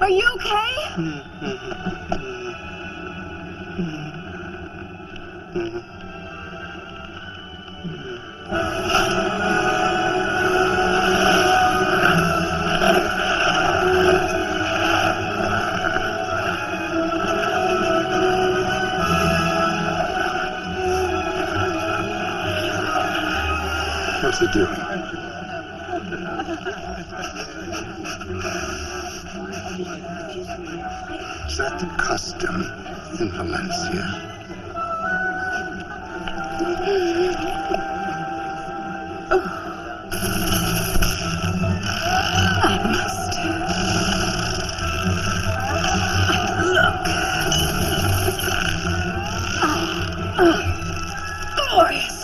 S2: Are you okay?
S3: What's he doing? Is that the custom in Valencia?
S2: Glorious!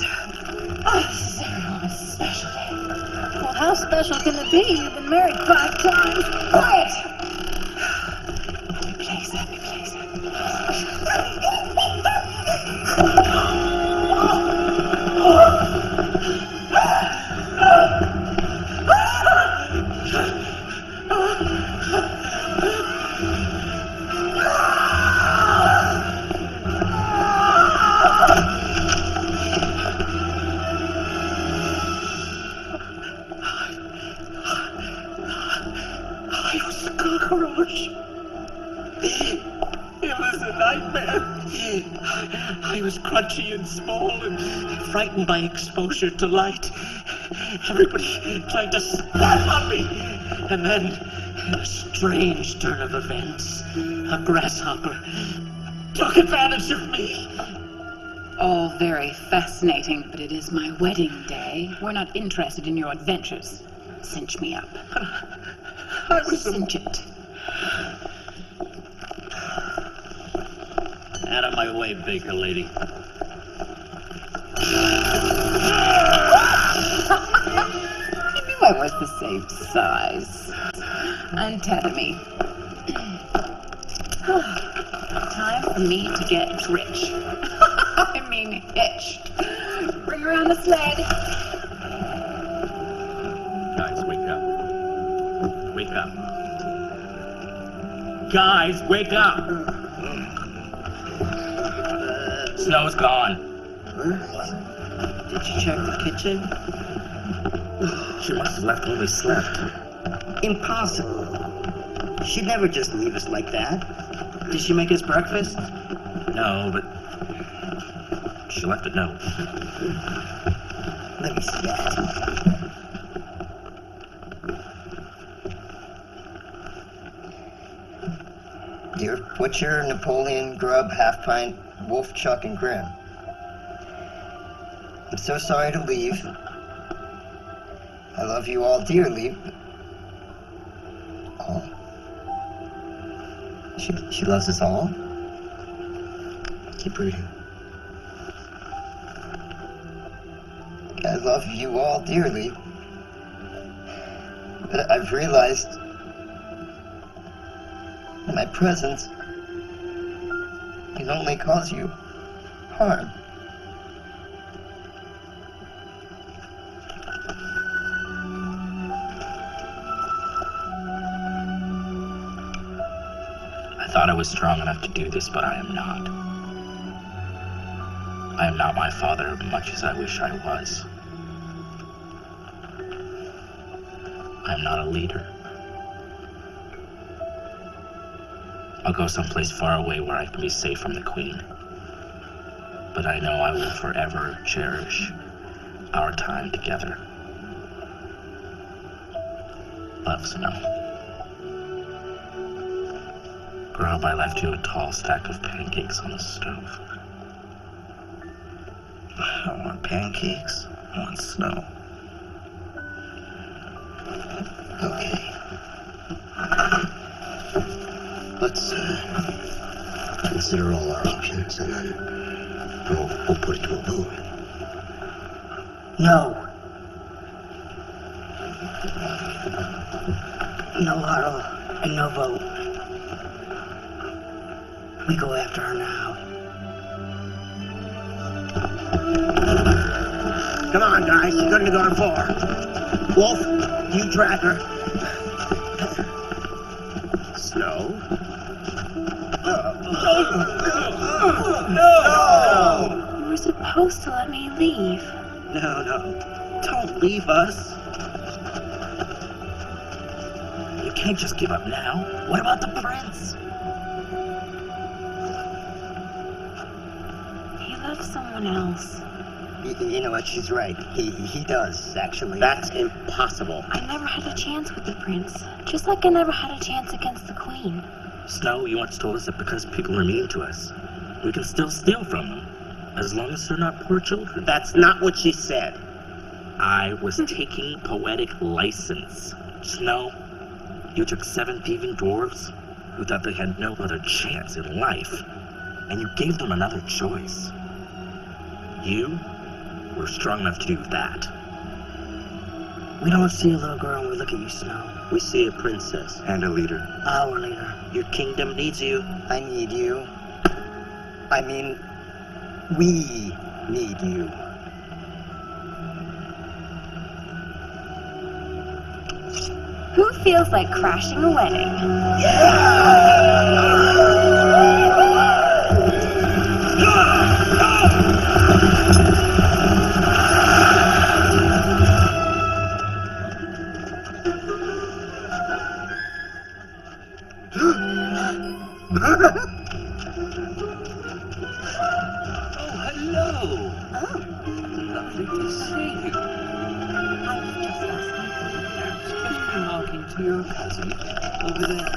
S2: Oh, this is everyone's special day. Well, how special can it be? You've been married 5 times. Quiet! Let me place that, let me place that.
S7: I was a cockroach. It was a nightmare. I was crunchy and small and frightened by exposure to light. Everybody tried to snap on me. And then, in a strange turn of events, a grasshopper took advantage of me.
S1: All very fascinating, but it is my wedding day. We're not interested in your adventures. Cinch me up.
S7: I was
S1: Cinch it.
S7: out of my way, Baker lady.
S1: I knew I was the same size and tether me. Time for me to get rich. I mean hitched. Bring around the sled.
S7: Guys, wake up. Wake up. Guys, wake up! Snow's gone.
S8: Did you check the kitchen?
S7: She must have left when we slept.
S8: Impossible. She'd never just leave us like that. Did she make us breakfast?
S7: No, but she left a note.
S8: Let me see that. Dear Butcher, Napoleon, Grub, Half Pint, Wolf, Chuck, and Grim. I'm so sorry to leave. I love you all dearly. Oh. She loves us all? Keep reading. I love you all dearly. But I've realized my presence can only cause you harm.
S7: I thought I was strong enough to do this, but I am not. I am not my father, much as I wish I was. I am not a leader. I'll go someplace far away where I can be safe from the Queen. But I know I will forever cherish our time together. Love, Snow. Grub, I left you a tall stack of pancakes on the stove.
S8: I don't want pancakes. I want snow. Okay. Let's consider all our options and then we'll put it to a vote. No. No huddle and no vote. We go after her now. Come on, guys. She's gonna go on 4. Wolf, you drag her.
S7: Snow?
S8: No!
S1: You were supposed to let me leave.
S8: No. Don't leave us.
S7: You can't just give up now.
S8: What about the prince?
S1: He loves someone else.
S8: You know what? She's right. He does, actually. That's impossible.
S1: I never had a chance with the prince. Just like I never had a chance against the queen.
S7: Snow, you once told us that because people are mean to us, we can still steal from them, as long as they're not poor children.
S8: That's not what she said.
S7: I was taking poetic license. Snow, you took 7 thieving dwarves who thought they had no other chance in life, and you gave them another choice. You were strong enough to do that.
S8: We don't see a little girl when we look at you, Snow. We see a princess.
S3: And a leader.
S8: Our leader. Your kingdom needs you. I need you. I mean, we need you.
S1: Who feels like crashing a wedding?
S7: Hello! Lovely to see you. Just remarking to your cousin over there.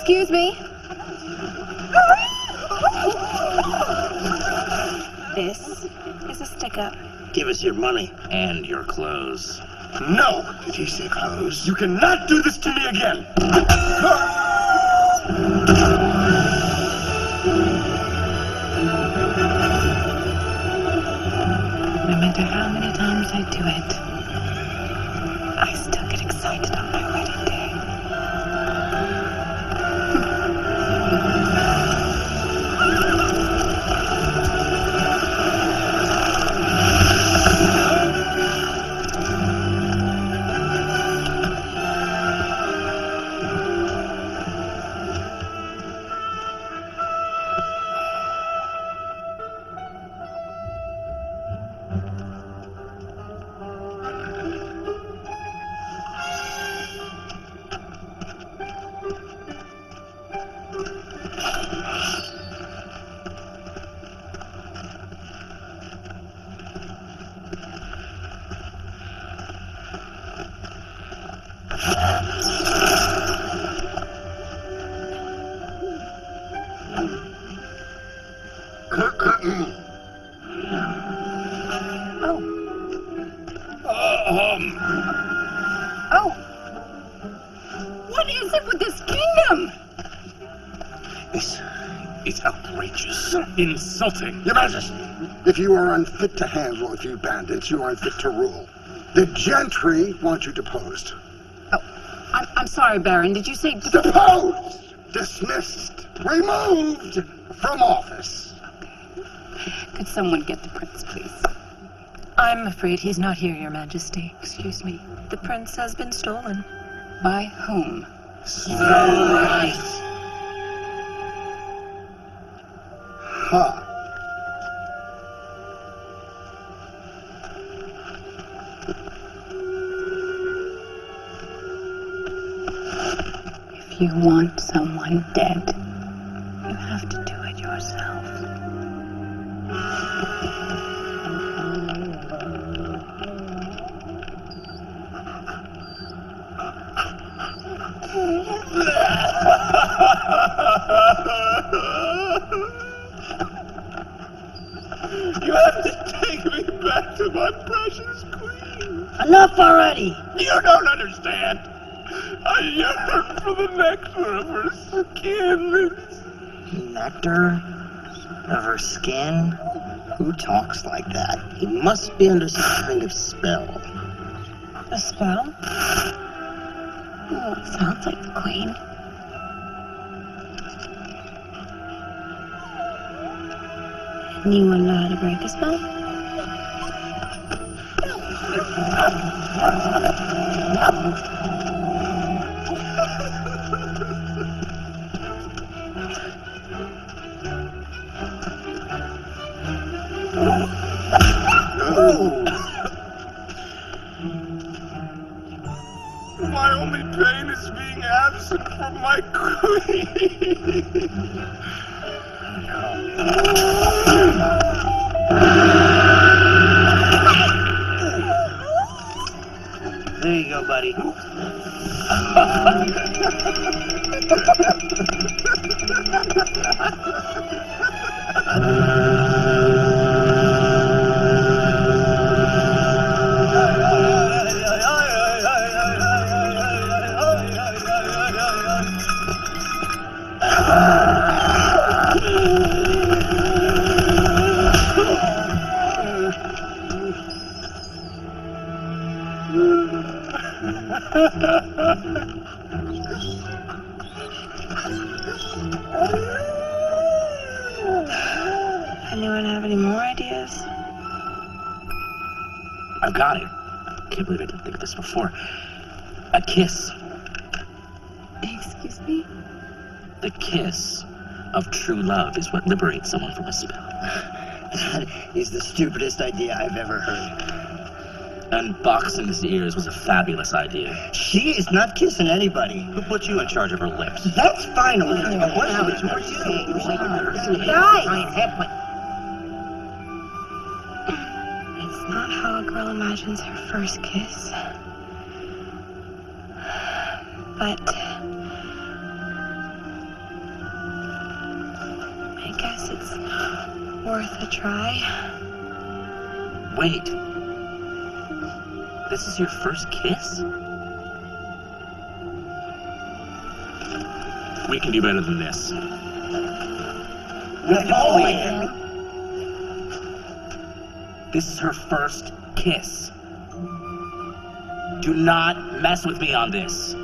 S1: Excuse me. This is a stick-up.
S6: Give us your money.
S7: And your clothes.
S5: No!
S3: Did he say close?
S5: You cannot do this to me again!
S1: No matter how many times I do it, I still get excited on my wedding day. Oh! What is it with this kingdom?
S5: It's outrageous. Insulting.
S3: Your Majesty, if you are unfit to handle a few bandits, you are unfit to rule. The gentry want you deposed.
S1: Oh, I'm sorry, Baron. Did you say...
S3: Deposed! Dismissed! Removed from office!
S1: Could someone get the prince, please? I'm afraid he's not here, Your Majesty. Excuse me. The prince has been stolen. By whom?
S3: Ha!
S1: If you want someone dead, you have to do it yourself.
S5: You have to take me back to my precious queen.
S8: Enough already!
S5: You don't understand. I yearn for the nectar of her skin.
S8: Nectar of her skin? Who talks like that? He must be under some kind of spell.
S1: A spell? Oh, sounds like the queen. Anyone know how to break a spell?
S5: My only pain is being absent from my queen.
S8: There you go, buddy.
S1: Anyone have any more ideas?
S7: I've got it. I can't believe I didn't think of this before. A kiss.
S1: Excuse me?
S7: The kiss of true love is what liberates someone from a spell.
S8: That is the stupidest idea I've ever heard.
S7: Unboxing his ears was a fabulous idea.
S8: She is not kissing anybody.
S7: Who put you in charge of her lips?
S8: That's final.
S6: What happened to her?
S1: Guys! It's not how a girl imagines her first kiss. But it's worth a try.
S7: Wait. This is your first kiss? We can do better than this. This is her first kiss. Do not mess with me on this.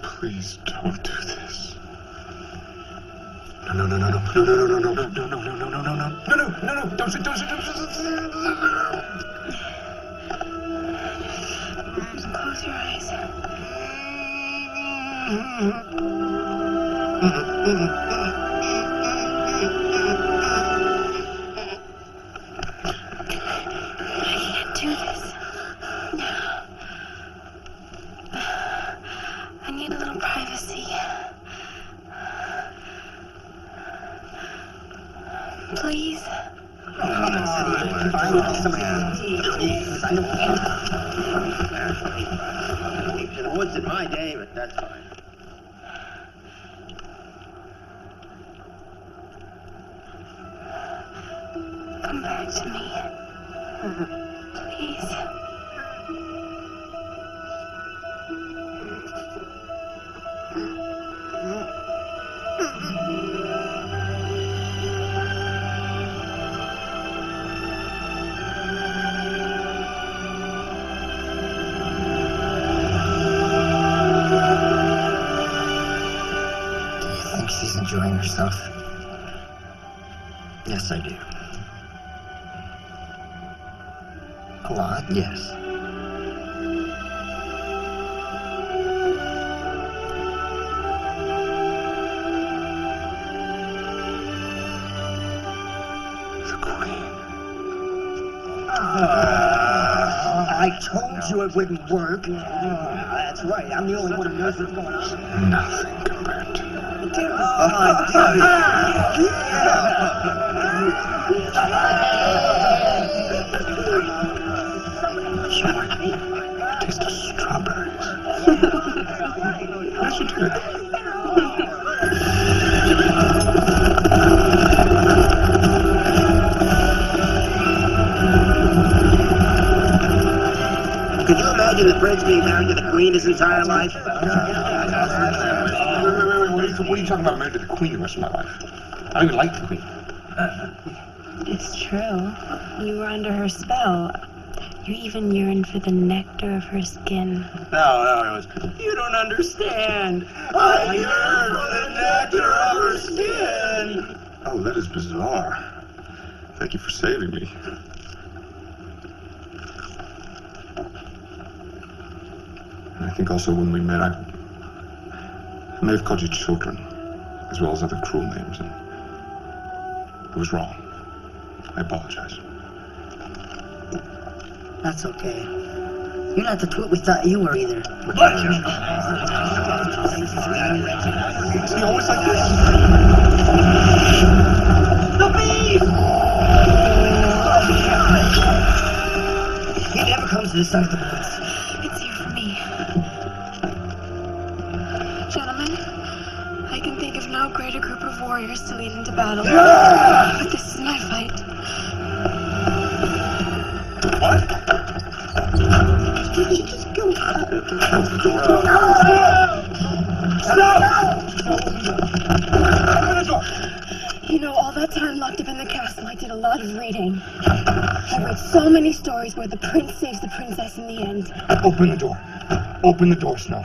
S5: Please don't do this. No,
S1: Close your eyes. I can't do this. I need a little privacy. Please?
S6: It wasn't my day, but that's fine.
S1: Come back to me. Please.
S8: Do you think she's enjoying herself? Yes, I do. A lot? Yes.
S5: The Queen.
S6: I told you it wouldn't work. That's right. I'm the only one who knows what's going on.
S5: Nothing compared to you. I taste of strawberries. Yes, you do.
S6: Could you imagine the prince being married to the queen his entire life?
S5: Wait. What are you talking about? I'm married to the Queen the rest of my life. I don't even like the Queen.
S1: It's true. You were under her spell. You even yearned for the nectar of her skin.
S6: No, it was. You don't understand. I yearn for the nectar of her skin.
S5: Oh, that is bizarre. Thank you for saving me. And I think also when we met, I may have called you children, as well as other cruel names, and it was wrong. I apologize.
S8: That's okay. You're not the twit we thought you were either.
S5: Is he always like this?
S6: The beast! He never comes to this side of the woods.
S1: It's here for me. Gentlemen, I can think of no greater group of warriors to lead into battle. But this is my fight. You know, all that time locked up in the castle, I did a lot of reading. I read so many stories where the prince saves the princess in the end.
S5: Open the door. Open the door, Snow.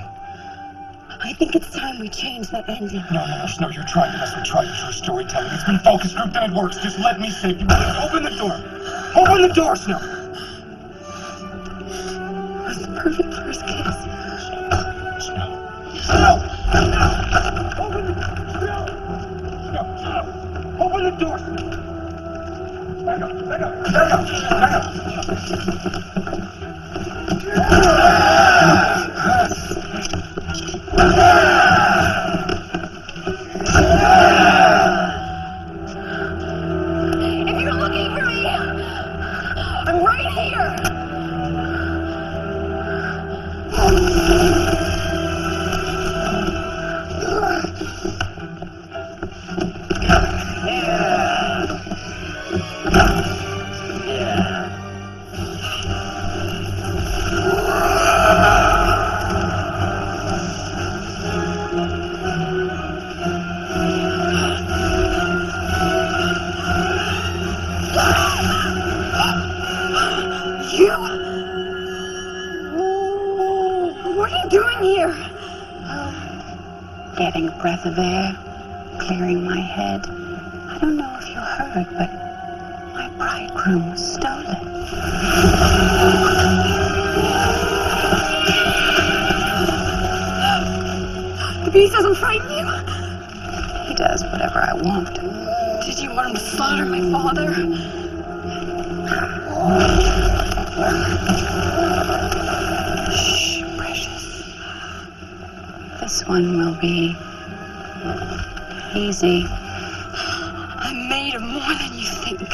S1: I think it's time we change that ending.
S5: No, Snow, you're trying to mess with tried and true storytelling. It's been focus grouped and it works. Just let me save you. Please, open the door. Open the door, Snow.
S1: That's the perfect first kiss.
S5: Snow. Open the door. Snow. Open the door.
S2: If you're looking for me, I'm right here. You? What are you doing here?
S1: Getting a breath of air, clearing my head. I don't know if you heard, but my bridegroom was stolen.
S2: The beast doesn't frighten you?
S1: He does whatever I want.
S2: Did you want him to slaughter my father?
S1: Shh, precious. This one will be easy.
S2: I'm made of more than you think.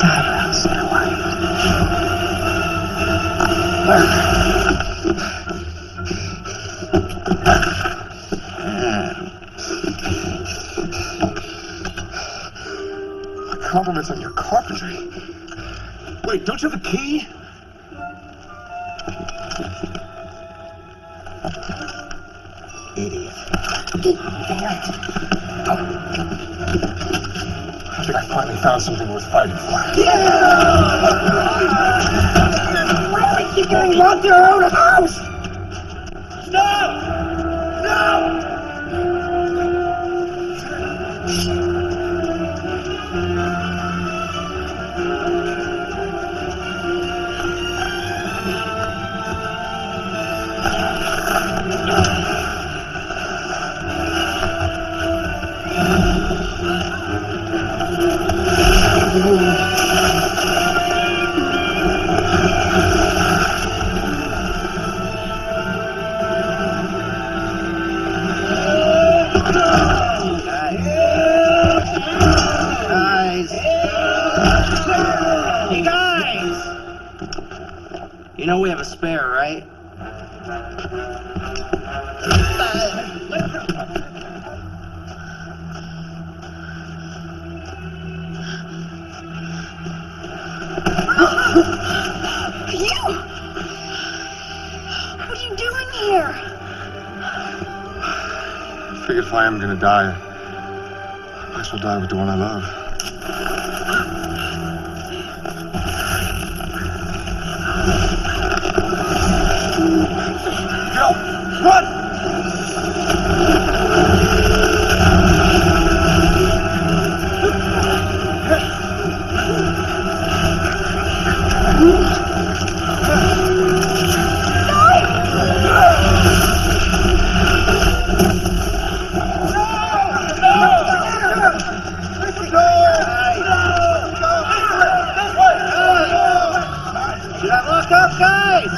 S1: Die well, Snow White.
S5: Compliments on your carpentry. Wait, don't you have a key?
S8: Idiot.
S5: I think I finally found something worth fighting for.
S8: Why do we keep getting locked in our own house?
S6: Hey guys! You know we have a spare, right?
S2: You! What are you doing here?
S5: Figured if I am gonna die, I might as well die with the one I love. Go! Run!
S6: Look up, guys!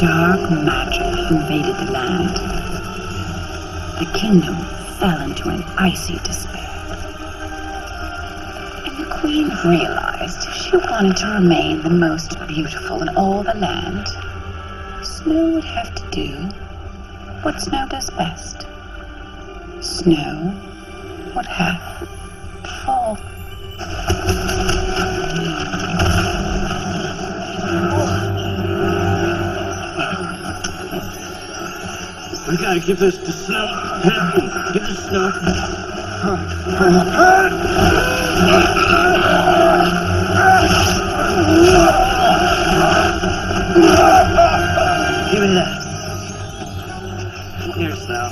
S1: dark magic invaded the land. The kingdom fell into an icy despair. And the queen realized if she wanted to remain the most beautiful in all the land, Snow would have to do what Snow does best. Snow would have to fall.
S7: We gotta give this to Snow. Give this to Snow.
S8: Give me that.
S7: Here, Snow.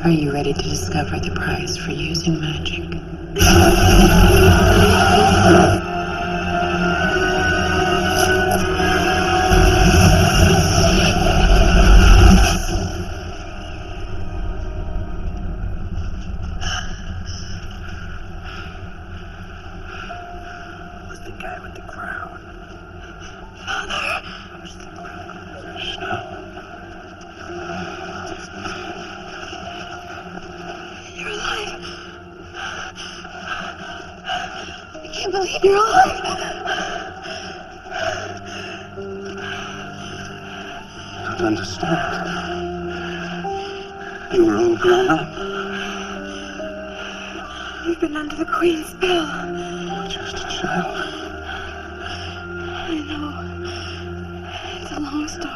S1: Are you ready to discover the prize for using magic?
S8: Who's the guy with the crown?
S2: You're alive. I can't believe you're alive.
S3: I don't understand. You were all grown up.
S2: You've been under the Queen's spell.
S3: Just a child.
S2: I know. It's a long story.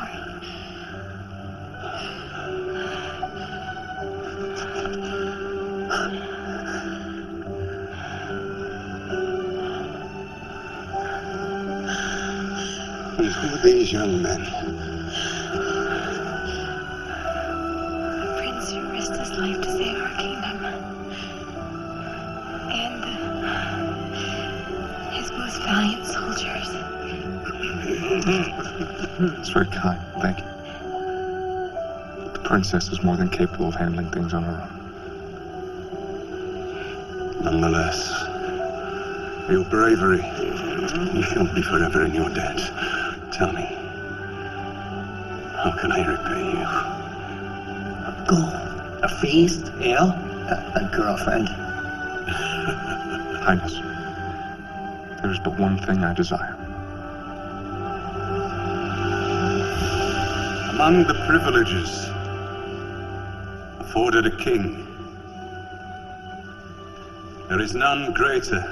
S3: And who are these young men?
S2: The prince who risked his life to save our kingdom. And his most valiant soldiers.
S5: It's very kind. Thank you. The princess is more than capable of handling things on her own.
S3: Nonetheless, your bravery, you shan't be forever in your debt. Tell me, how can I repay you?
S8: Gold. A feast? Ale? A girlfriend?
S5: Highness, there is but one thing I desire.
S3: Among the privileges afforded a king, there is none greater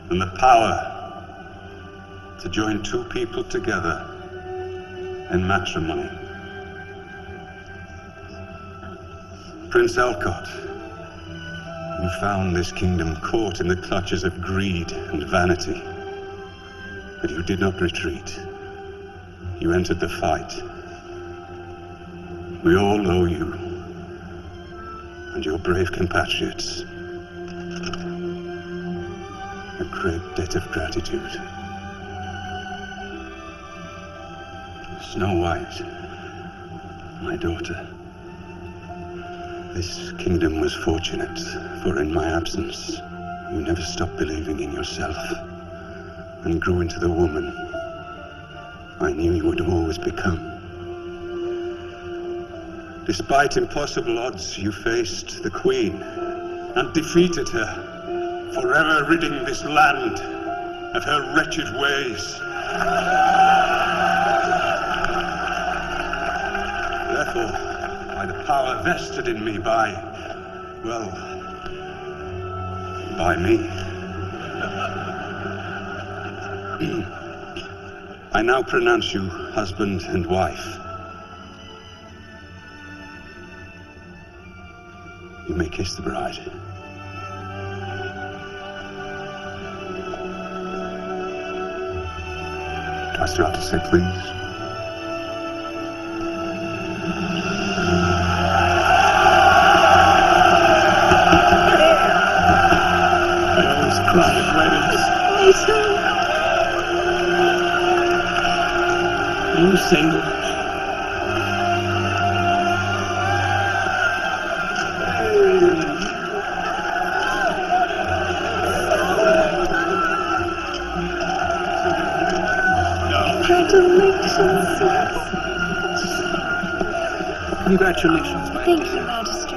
S3: than the power to join two people together in matrimony. Prince Alcott, you found this kingdom caught in the clutches of greed and vanity, but you did not retreat. You entered the fight. We all owe you and your brave compatriots a great debt of gratitude. Snow White, my daughter, this kingdom was fortunate, for in my absence, you never stopped believing in yourself and grew into the woman I knew you would always become. Despite impossible odds, you faced the Queen and defeated her, forever ridding this land of her wretched ways. Therefore, by the power vested in me by Well, by me. I now pronounce you husband and wife. You may kiss the bride. Do I still have to say please?
S7: I always cry at weddings. I was single.
S1: Congratulations.
S7: Congratulations.
S2: Thank you, Majesty.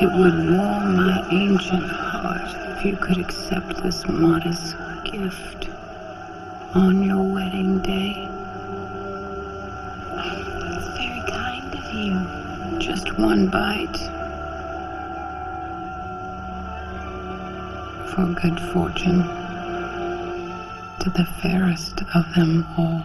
S1: It would warm my ancient heart if you could accept this modest gift on your wedding day.
S2: It's very kind of you.
S1: Just one bite. For good fortune to the fairest of them all.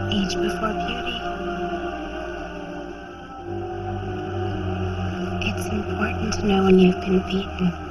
S2: Age before beauty. It's important to know when you've been beaten.